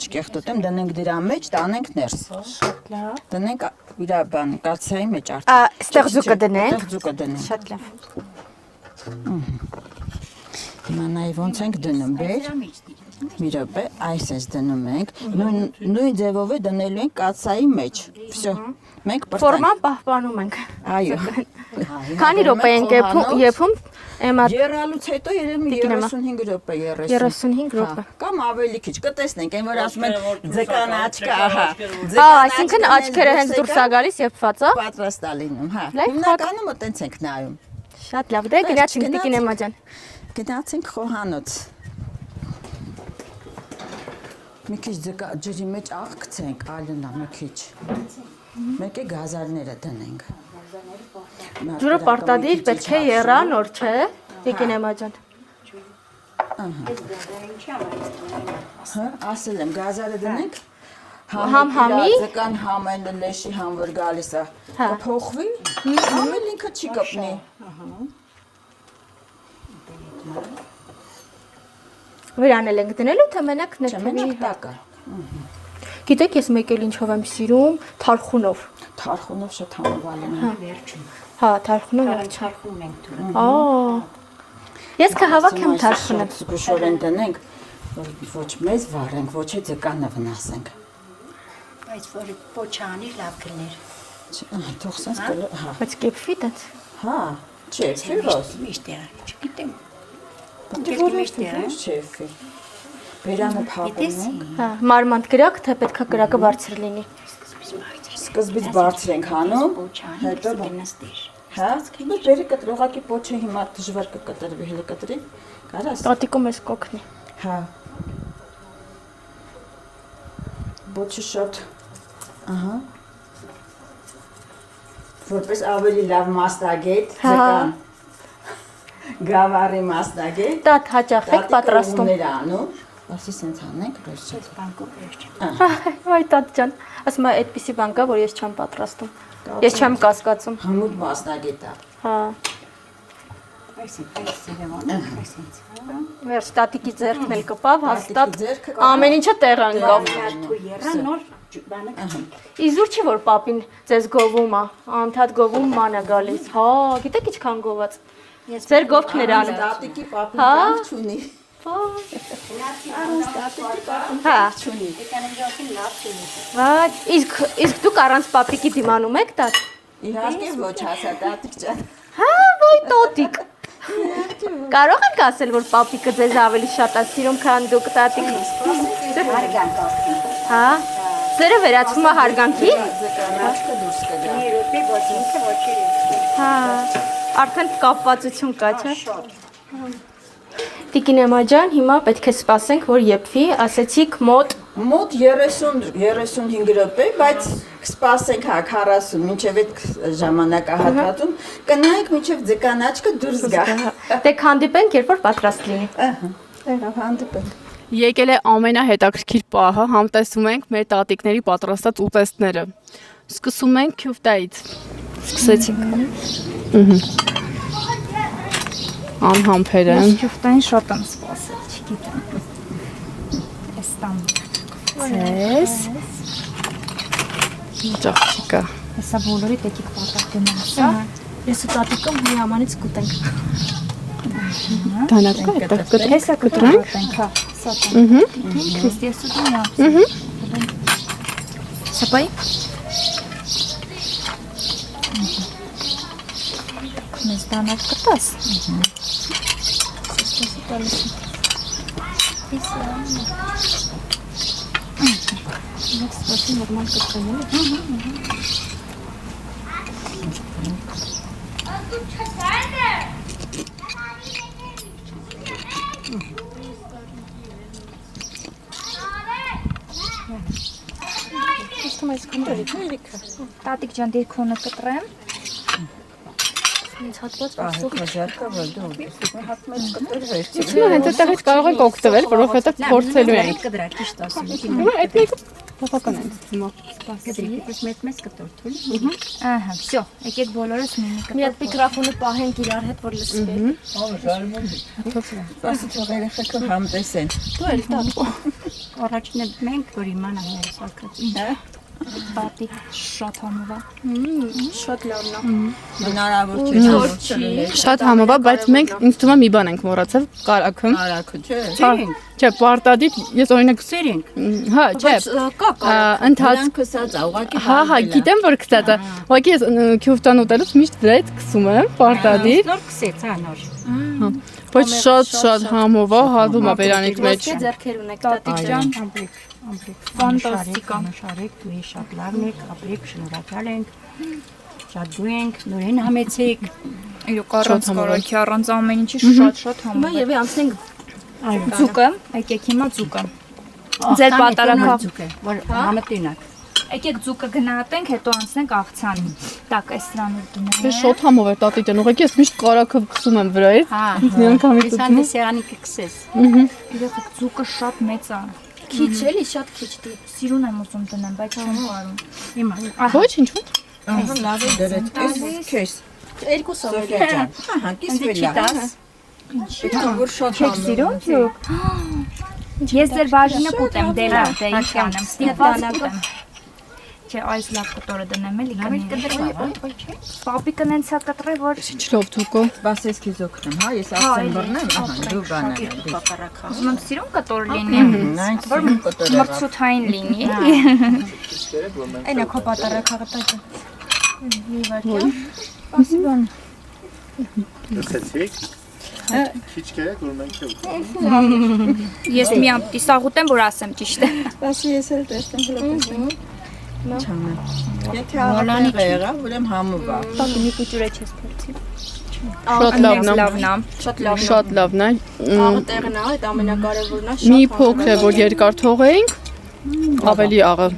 չկեղտոտեմ, դնենք դրա մեջ, տանենք ներս։ Շատ լավ։ Դնենք իր բան, կացայի մեջ Այստեղ ձուկը դնենք։ Այստեղ ձուկը դնենք։ Շատ լավ։ Հիմա նայ ոնց ենք դնում, բեր։ Մի րոպե, այս էս դնում ենք, նույն ձևով է դնելու ենք կացայի մեջ։ Всё։ Մենք պրտանք։ Ֆորման պահպանում ենք։ Այո։ Քանի րոպե ենք եփում, Էմա Եռալուց հետո երևի 35 րոպե 35 րոպե։ Կամ ավելի քիչ, կտեսնենք, այն որ ասում են ձկան աչքը, ահա։ Այսինքն աչքերը հենց դուրս է գալիս եփված է։ Պատրաստ է լինում, հա։ Լավ, Հիմնականում այտենց ենք նայում։ Շատ լավ, դե գնացինք Տիկին Էմա ջան։ Գնացինք խոհանոց։ Մի քիչ ջրի մեջ աղ գցենք, Ալինա, մի քիչ։ Մեկ է գազարները դնենք։ Ջուրը պարտադիր պետք է եռա նոր չէ, Տիկին Էմաջան։ Ասել եմ, գազարը դնենք։ Համ-համի։ Ձկան համենը լեշի համ որ գալիս է։ Կփոխվի։ Համել ինքը չի կպնի։ Վրանել ենք դնելու, թե մենակ Չմենակ ներքևի։ տակա։ Գիտեք, ես մեկ էլ ինչով եմ սիրում, թարխունով։ Թարխունով շատ համավալին է։ Հա, թարխունով վերջ։ Թարխում ենք դուրս։ Ես կհավաքեմ թարխունը։ Զգուշորեն դնենք, որ ոչ մեզ վառենք, ոչ է ձկանը վնասենք։ Բայց որ փոչանի լավ կներ։ Թող sense կլո, հա։ Բայց կեպվի դա։ Հա, չէ, ֆիրոս։ Միշտ է, չգիտեմ։ Դե որ չէ։ Բերանը փակում ենք։ Հա, մարմանդ կրակ, թե պետքա կրակը բարձր լինի։ Սկզբից բարձր ենք հանում, հետո նստիր։ հա, բայց բերի կտրողակի փոչը հիմա դժվար կկտրվի, հենց կտրի։ Կարաս։ Տատիկում ես կոկնի։ Հա։ Փոչը շատ, ահա։ Որպես ավելի լավ մասնագետ, ձկան։ Գավառի մասնագետ։ Տատ հաճախ եք պատրաստում։ Տատիկը անում, ասի սենց անենք, ռոս Բանկով վերջ։ Այ տատ ջան, ասում եմ այդպիսի բան կա, որ ես չեմ պատրաստում։ Ես չեմ կասկածում։ Համուտ մասնագետ է։ Հա։ Այսինքն Երևանը, այսինքն։ Վերջ տատիկի ձեռքն էլ կպավ, հաստատ ձեռքը ամեն ինչը տեղ անկավ։ Դու եռա նոր բանը կա։ Իզուր չի որ պապին ձեզ գովում է, անդադ գովում ման է գալիս։ Հա, գիտեք ինչքան գոված։ Ձեր գովքն էր անում։ Տատիկի պապին Հա։ կյանք չունի։ Հա։ Չունի։ Վայ, իսկ դուք առանց պապիկի դիմանում եք տատ։ Իհարկե ոչ հասա տատիկ ջան։ Հա, ոյ տոտիկ։ Կարող եք ասել, որ պապիկը ձեզ ավելի շատ է սիրում, քան դուք տատիկը։ Հարգանք ասում։ Հա։ Ձերը վերածվում է հարգանքի։ Ձկանակը դուրս կգա։ Մի րոպե ոչ ինքը ոչի։ Հա։ Արդեն կապվածություն կա, չէ՞։ Տիկին Էմաջան, հիմա պետք է սպասենք, որ եփվի, ասեցիք մոտ Մոտ 30-35 րոպե, բայց կսպասենք հա 40 մինչև այդ ժամանակահատվածում կնայենք մինչև ձկան աչքը դուրս գա։ դե հանդիպենք, երբ որ պատրաստ լինի։ Ահա, հանդիպենք։ Եկել է ամենահետաքրքիր պահը, համտեսում ենք մեր տատիկների պատրաստած ուտեստները։ Սկսում ենք քյուֆտայից։ Սկսեցինք։ Անհամբեր են։ Քյուֆտային շատ եմ սպասել, չգիտեմ։ Էս տամ։ Ձեզ։ Ճախճիկա։ Հեսա բոլորի տեկիկ պատրաստում եմ, սա։ Ես ու տատիկը մի ամանից կուտենք։ Դանակը է դրկտ։ Հեսա կտրենք, հա, սա տամ։ Քրիստիեսու դու յա։ Սապայ։ Մեզ դանակ կտաս։ Տատիկ ջան դիրքոնը կտրեմ։ Ինձ հատված Ահա որ դու հատմած կտրվես։ Իսկ հենց այդտեղից կարող ենք օգտվել, որովհետև փորձելու ենք։ Կդրակ ճիշտ ասում եք։ Հիմա այդ մեկը բավական է հիմա։ Կդրի, մեծ կտոր թույլ։ Ահա, всё, եկեք բոլորս մի մի հատ միկրոֆոնը պահենք իրար հետ, որ լսվի։ Ասի թող երեխեքը համտեսեն։ Դու էլ տատ։ Առաջինը մենք որ իմանանք մեր սարքածին։ պատի շատ համովա։ Շատ լավն է։ Հնարավոր չէ։ Շատ համավա, բայց մենք ինձ թվում է մի բան ենք մոռացել, կարակը։ Արաքը չէ։ Չէ, պարտադիր, ես օրինակ Սերենք։ հա, չէ։ Ընթաց Նրանք սած ուղակի Հա, գիտեմ որ գցած է։ Ուղղակի ես քյուֆտան ուտելուց միշտ վրայից գցում եմ, պարտադիր։ Նոր կսեց, հա, նոր։ Ոչ շատ համովա հատում է բերանից մեջ։ Ոսկե ձեռքեր ունեք տատիկ ջան։ Ֆանտաստիկ է։ Շարեք, դու շատ լավն եք, ապրեք, շնորհակալ ենք։ Շատ դու ենք, նորեն համեցեք։ Իրոք առանց կարոքի, առանց ամեն ինչի շատ Հիմա համովա։ եւի անցնենք Ձուկը, եկեք հիմա ձուկը։ Ձեր պատարակը։ Որ համտենակ։ Եկեք ձուկը գնահատենք, հետո անցնենք աղցանին։ Տակ այս սրանով դնենք։ Ես շոթ համով էր տատի դեն, ուղղակի ես միշտ կարակը քսում եմ վրայից։ Հա, Մի անգամից Իսան ուտում։ դեսերանի կքսես։ Իրոք ձուկը շատ մեծ է։ Քիչ էլի, շատ քիչ դի։ Սիրուն եմ ուզում դնեմ, բայց չեմ կարում։ Հիմա Ոչ, ինչու՞։ Լավ է դրეთ։ Այս քեզ։ երկու սովեր։ Սոֆիա ջան։ Ահա, կիսվելա։ Որ շատ Քեք սիրուն ձուկ։ Ես ձեր բաժինը կուտեմ, դե լավ, դե ինչ անեմ, ստիպված կուտեմ։ Չէ, այս լավ կտորը դնեմ էլի կնի։ Պապիկը նենցա կտրե, որ Ինչ լավ դուկո։ Բաս ես քեզ օգնեմ, հա, ես ասեմ բռնեմ, ահա, դու բանը։ ուզում եմ սիրուն կտոր լինի, Նայց որ որ կտորը։ մրցութային լինի։ Այնա քո պատարակը տա։ Լսեցիք։ Քիչ կերեք որ մենք չուտենք։ Ես մի ամպտի սաղուտեմ, որ ասեմ ճիշտ է։ Բասի ես էլ տեսնեմ հլոպեսնեմ։ Չամը։ Եթե աղալանի եղավ, ուրեմն համով է։ Պապի մի կուճուրե չես փորձի։ Շատ լավն է։ Լավն է։ Շատ լավն է։ Աղը տեղն է, այդ ամենակարևորն է։ Մի փոքր է որ երկար թողեինք, ավելի աղը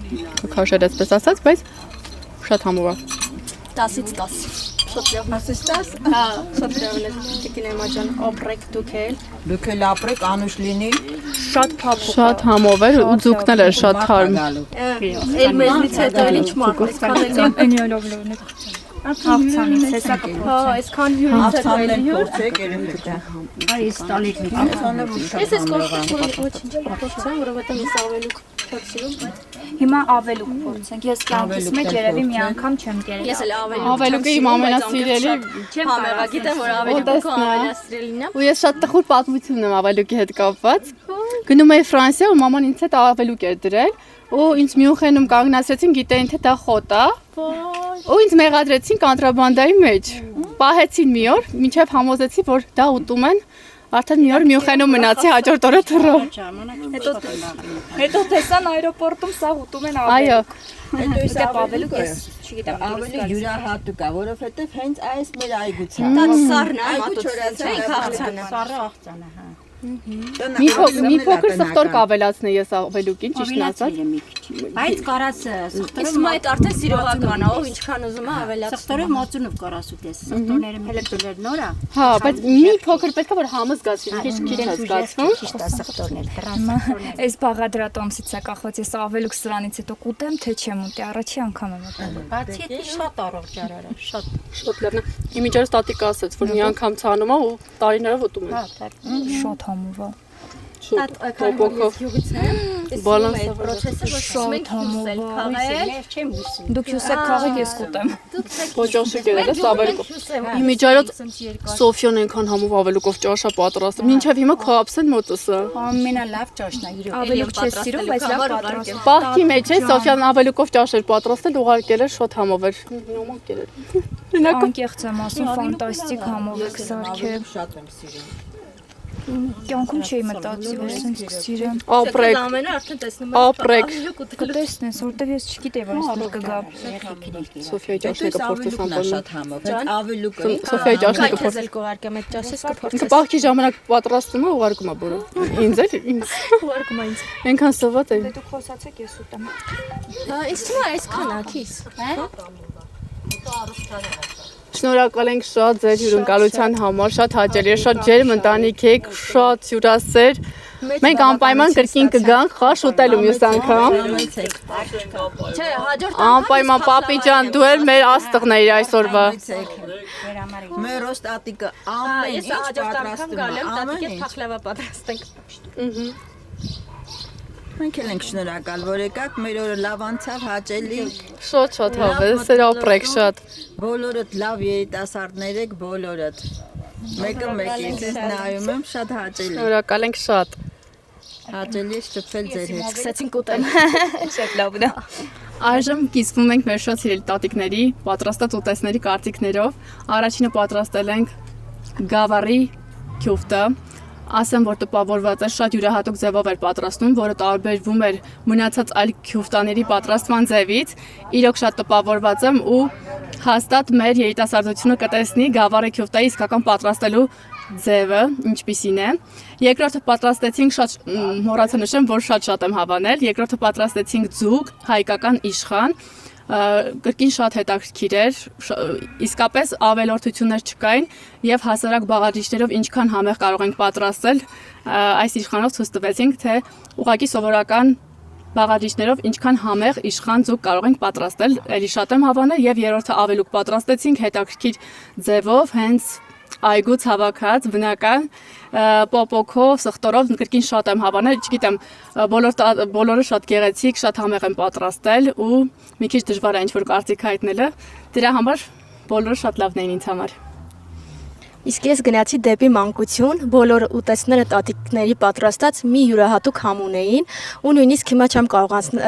քաշել այսպես ասած, բայց շատ համով է։ 10-ից 10։ Շատ լավ։ Ասես տաս։ Հա, շատ լավն է։ Տիկինե ջան, ապրեք դուք էլ։ Դուք էլ ապրեք անուշ լինի։ Շատ փափուկ։ Շատ համով էր ու ձուկն էլ էր շատ թարմ։ Էլ մեզնից հետո էլ ինչ մարդ այսքան Ընյոլովլովն է։ Աղցանից, հեսա կփորձեմ։ հա, այսքան հյուրից հետո Աղցանն էլ էլ հյուր։ փորձեք երեքտա։ Այս տալիք մի։ Աղցանը Ես շատ այս համով է։ կողքին ոչինչ փորձեմ, որովհետեւ ես ավելուկ փորձում, բայց Հիմա ավելուկ փորձենք։ Ես կյանքիս մեջ երևի մի անգամ չեմ կերել։ ես էլ ավելուկ։ Ավելուկը իմ ամենասիրելի չեմ Համեղա գիտեմ, որ ավելուկը ամենասիրելին է։ ու ես շատ տխուր պատմություն ունեմ ավելուկի հետ կապված։ Գնում էի Ֆրանսիա ու մաման ինձ հետ ավելուկ էր դրել ու ինձ Մյունխենում կանգնացրեցին, գիտեին թե դա խոտ է։ Ու ինձ մեղադրեցին կոնտրաբանդայի մեջ։ Պահեցին մի օր, մինչև համոզեցի, որ դա ուտում են։ Արդեն մի օր Մյունխենում մնացի, հաջորդ օրը թռա։ Հետո տեսան այրոպորտում սա ուտում են Այո, Հետո ես ավելուկ ես չգիտեմ ավելի յուրահատուկ է, որովհետև հենց այս մեր այգուց է։ Դա սառն է, Այգու չորացել է աղցանը։ Սառը աղցանը, հա։ մի փոքր սխտոր կավելացնի ես ավելուկին, ճիշտն ասած։ Բայց կարաս սխտորը Իսկ այդ արդեն սիրողական է, ով ինչքան ուզում է ավելացնում։ սխտորը մոծունով կարաս ուտես։ Սխտորները հելեկտորներ նոր է։ Հա, բայց մի փոքր պետք է որ համը զգացի, քիչ է զգացվում։ Ճիշտ է սխտորներ, Այս բաղադրատոմսից է կախված, ես ավելուկ սրանից հետո կուտեմ, թե չեմ ուտի, առաջի անգամ եմ ուտել։ Բացի այդ շատ առողջ արարը, շատ։ Շատ լավն է։ Իմիջերս տատիկը ասաց, որ մի անգամ ցանում է ու տարիներով ուտում է։ Շոտ համով է։ Շուտ փոփոխով։ Յուղից եմ։ Բալանս Այս process-ը որ մենք հուսել քաղել։ Չեմ հուսի։ Դուք հյուսեք քաղեք, ես կուտեմ։ Ոճոշի գերել է ավելուկով։ Իմիջերոց Սոֆիան այնքան համով ավելուկով ճաշա պատրաստում։ Մինչև հիմա քոապսեն մոտսը։ Ամենալավ ճաշն է իրոք։ Ավելուկ չես սիրում, բայց լավ պատրաստ։ Պահքի մեջ է Սոֆիան ավելուկով ճաշեր պատրաստել, ուղարկել է շոտ համով էր։ Նոման կերել։ Անկեղծ եմ ասում, ֆանտաստիկ համով եք սարքել։ Շատ եմ սիրում։ Կյանքում չի մտածի, որ սենց կսիրեմ։ Ապրեք, Ամենը արդեն տեսնում ապրեք։ Կտեսնես, որտեվ ես չգիտեի, որ այսպես կգա։ Սոֆիայի ճաշը կփորձես անպայման։ Շատ համով, հենց ավելուկը։ Սոֆիայի ճաշը Քեզ կփորձես։ էլ կուղարկեմ այդ ճաշից Ինքը կփորձես։ պահքի ժամանակ պատրաստում է, ուղարկում է բոլոր։ Ինձ էլ ինձ։ Ուղարկում ինձ։ Այնքան սոված է։ Դուք խոսացեք, ես ուտեմ։ Հա, ինձ թվում է այսքան է, քիս։ Շնորհակալ ենք շատ ձեր հյուրընկալության համար, շատ հաճելի է, շատ ջերմ ընտանիք եք, շատ հյուրասեր։ Մենք անպայման կրկին կգանք խաշ ուտելու մյուս անգամ։ Չէ, հաջորդ Անպայման պապի ջան, դու էլ մեր աստղն ես այսօրվա։ Մեր ռոս տատիկը ամեն ես ինչ հաջորդ անգամ պատրաստում է, գալու եմ, ամեն տատիկի ինչ։ փախլավա պատրաստենք։ Մենք էլ ենք շնորհակալ, որ եկաք, մեր օրը լավ անցավ, հաճելի։ Շատ հավես, էր ապրեք շատ։ Բոլորդ լավ երիտասարդներ եք, բոլորդ։ Մեկը մեկից ես նայում եմ, շատ հաճելի։ Շնորհակալ ենք շատ։ Հաճելի է շփվել ձեր հետ։ Սկսեցինք ուտել։ Շատ լավն է։ Այժմ կիսվում ենք մեր շատ սիրելի տատիկների պատրաստած ուտեստների կարծիքներով։ Առաջինը պատրաստել ենք գավառի քյուֆտը։ Ասեմ, որ տպավորված է, շատ յուրահատուկ ձևով էր պատրաստում, որը տարբերվում էր մնացած այլ քյուֆտաների պատրաստման ձևից։ Իրոք շատ տպավորված եմ ու հաստատ մեր երիտասարդությունը կտեսնի գավառի քյուֆտայի իսկական պատրաստելու ձևը ինչպիսին է։ Երկրորդը պատրաստեցինք շատ մոռացա նշեմ, որ շատ եմ հավանել։ Երկրորդը պատրաստեցինք ձուկ, հայկական իշխան, կրկին շատ հետաքրքիր էր, իսկապես ավելորդություններ չկային եւ հասարակ բաղադրիչներով ինչքան համեղ կարող ենք պատրաստել, այս իշխանով ցույց տվեցինք, թե ուղղակի սովորական բաղադրիչներով ինչքան համեղ իշխան ձուկ կարող ենք պատրաստել, ելի շատ եմ հավանել եւ երրորդը ավելուկ պատրաստեցինք հետաքրքիր ձևով, հենց այգուց հավաքած բնական պոպոկով, սխտորով կրկին շատ եմ հավանել, չգիտեմ, բոլորը շատ գեղեցիկ, շատ համեղ են պատրաստել ու մի քիչ դժվար է ինչ-որ կարծիք հայտնելը, դրա համար բոլորը շատ լավն էին ինձ համար։ Իսկ ես գնացի դեպի մանկություն, բոլոր ուտեստները տատիկների պատրաստած մի յուրահատուկ համ ունեին ու նույնիսկ հիմա չեմ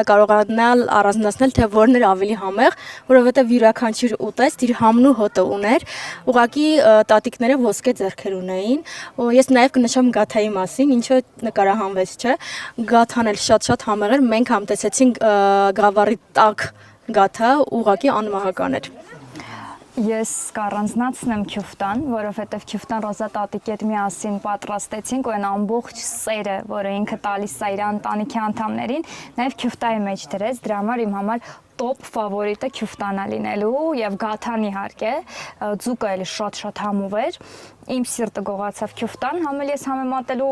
կարողանալ առանձնացնել, թե որն էր ավելի համեղ, որովհետև յուրաքանչյուր ուտեստ իր համն ու հոտը ուներ, ուղղակի տատիկները ոսկե ձեռքեր ունեին, ու ես նաև կնշեմ գաթայի մասին, ինչը նկարահանվեց, չէ, գաթան էլ շատ համեղ էր, մենք համտեսեցինք գավառի տաք գաթա, ուղղակի անմահական էր։ Ես կառանձնացնեմ քյուֆտան, որովհետև քյուֆտան Ռոզա տատիկի հետ միասին պատրաստեցինք ու այն ամբողջ սերը, որը ինքը տալիս է իր ընտանիքի անդամներին, նաև քյուֆտայի մեջ դրեց, դրա համար իմ համար տոպ ֆավորիտը քյուֆտանա լինելու եւ գաթան իհարկե, ձուկը էլի շատ համով էր։ Իմ սիրտը գողացավ քյուֆտան, համել ես համեմատելու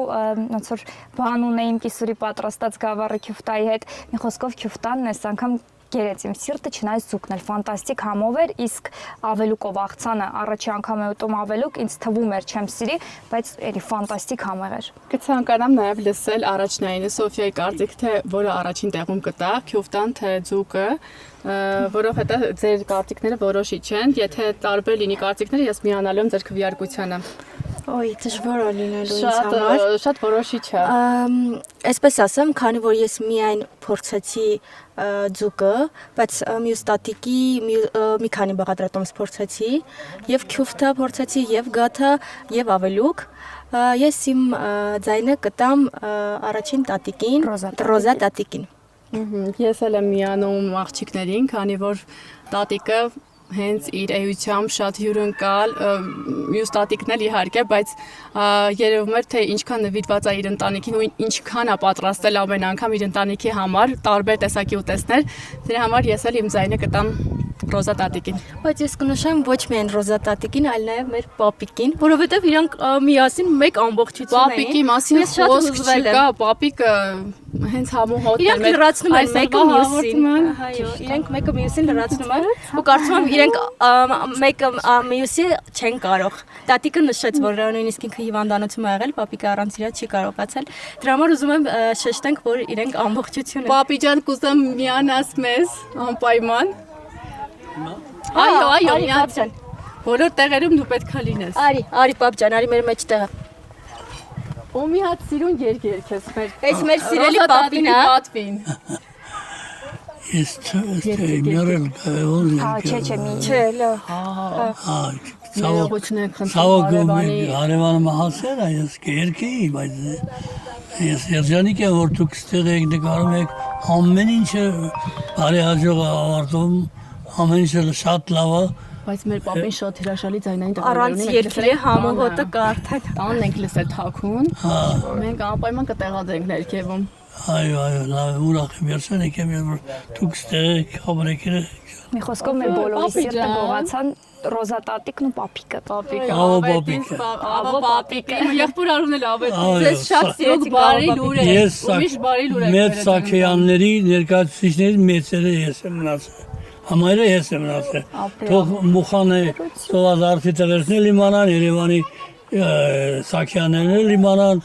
ոնց որ բան ունեին կիսուրի պատրաստած գավառի քյուֆտայի հետ, մի խոսքով քյուֆտանն էս անգամ գերեց իմ սիրտը, չնայած ձուկն էլ ֆանտաստիկ համով էր, իսկ ավելուկով աղցանը առաջի անգամ է ուտում ավելուկ, ինձ թվում էր չեմ սիրի, բայց էլի ֆանտաստիկ համեղ էր։ Կցանկանամ նաև լսել առաջնայինը Սոֆիայի կարծիք, թե որը առաջին տեղում կտա, քյուֆտան թե ձուկը, որովհետև ձեր կարծիքները որոշիչ են, եթե տարբեր լինի կարծիքները, ես միանալու եմ ձեր քվեարկությանը։ Ոյ, դժվար է լինելու ինձ համար։ Շատ որոշիչ է։ Այսպես ասեմ, քանի որ ես միայն փորձեցի ձուկը, բայց մյուս տատիկի մի քանի բաղադրատոմս փորձեցի, եւ քյուֆտա փորձեցի, եւ գաթա, եւ ավելուկ, ես իմ ձայնը կտամ առաջին տատիկին, Ռոզա տատիկին։ Ես էլ եմ միանում աղջիկներին, քանի որ տատիկը հենց իր էությամբ շատ հյուրընկալ, մյուս տատիկն էլ իհարկե, բայց երևում էր, թե ինչքան նվիրված է իր ընտանիքին ու ինչքան է պատրաստել ամեն անգամ իր ընտանիքի համար, տարբեր տեսակի ուտեստներ, դրա համար ես էլ իմ ձայնը կտամ Ռոզա տատիկին։ Բայց ես կնշեմ ոչ միայն Ռոզա տատիկին, այլ նաև մեր պապիկին, որովհետև իրանք միասին մեկ ամբողջություն էին։ Պապիկի մասին խոսք չկա, պապիկը հենց համու հոտ էր։ Իրանք լրացնում են մեկը մյուսին։ Այո, իրանք մեկը մյուսին լրացնում են ու կարծում եմ իրանք մեկը մյուսի չեն կարող։ Տատիկը նշեց, որ նույնիսկ ինքը հիվանդանոցում ա եղել, պապիկը առանց իրա չի կարողացել։ Դրա համար ուզում եմ շեշտենք, որ իրանք ամբողջություն են։ Պապի ջան, կուզեմ միանաս մեզ անպայման։ Այո, միացան։ Բոլոր տեղերում դու պետքա լինես։ Արի պապ ջան, արի մեր մեջտեղը։ Ու մի հատ սիրուն երգերքես մեր։ Այս մեր սիրելի պապին է։ Ես մերել գայոն։ Չէ, մի։ Չէ, Ցավոք հարևանը մահացել է, ես կերկեի, բայց ես երջանիկ եմ, որ դուք ստեղ եք նկարում եք ամեն ինչը բարի հաջող ավարտում, ամեն ինչը շատ լավ է։ Բայց մեր պապին շատ հրաշալի ձայնային տղաներ առանց երկրի համոհոտը կարդալ։ Տանն ենք լսել թաքուն։ Մենք անպայման կտեղադրենք ներքևում։ Այո, լավ, ուրախ եմ, երջանիկ եմ, որ դուք ստեղ եք, ամրեկերը։ Մի խոսքով մեր բոլորի սիրտը գողացան Ռոզա տատիկն ու պապիկը։ Պապիկը։ Եղբոր Արունել ավետ։ Ձեզ շատ սիրեցի բարի լուր է։ Ումիշ բարի լուր է։ Մեծ Սաքեյանների ներկայացուցիչների մեծերը ես եմ մնացել։ Համայրը ես եմ մնացել։ Թող Մուխանը ծովազարդի տղերքն իմանան, Երևանի Սաքեյաններն իմանան,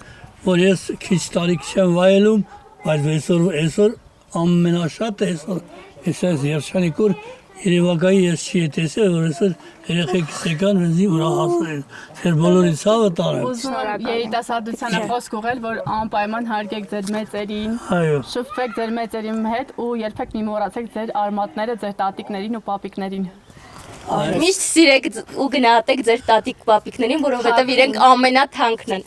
որ ես քիչ տարիք չեմ վայելում, բայց այսօր ամենաշատը ես երջանիկ որ Երևակայի ես չի տեսել, որ այսօր երեխեքս եկան ինձ ուրախացրել, ձեր բոլորի ցավը տարել։ Ուզում եմ երիտասարդությանը խոսք ուղղել, որ անպայման հարգեք ձեր մեծերին, շփվեք ձեր մեծերի հետ ու երբեք մի մոռացեք ձեր արմատները, ձեր տատիկներին ու պապիկներին։ Միշտ սիրեք ու գնահատեք ձեր տատիկ պապիկներին, որովհետև իրենք ամենաթանկն են։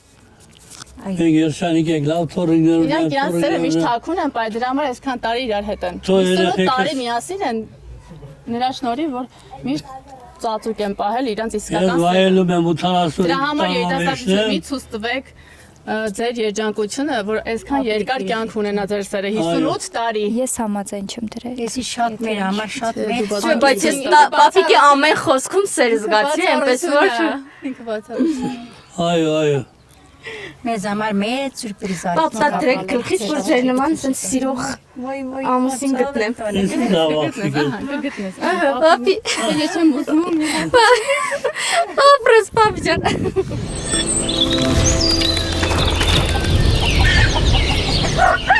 Մենք երջանիկ ենք, լավ թորիներ ունենք։ Իրանք իրենց սերը միշտ թաքուն են, բայց դրա համար այսքան տարի իրար հետ են։ Տարի միասին են նրա շնորհիվ, որ միշտ ծածուկ են պահել իրանց Ես իսկական վայելում եմ 80 Դրա համար երիտասարդությունը տարվա մի ցույց տվեք ձեր երջանկությունը, որ այսքան երկար կյանք ունենա ձեր սերը 58 տարի։ Ես համաձայն չեմ դրել։ Էսի շատ մեր համար շատ մեծ։ Բայց ես պապիկի ամեն խոսքում սեր զգացի, այնպես որ ինքը բացառություն։ Այո։ Մեզ համար մեծ սուրպրիզ արի։ պապ դա դրեք գլխից որ ձեր նման sense սիրող ամուսին գտնեմ։ Ես լավ աղջիկ եմ։ Կգտնես։ Պապի Ես չեմ ուզում։ ապրես պապ ջան։ Ա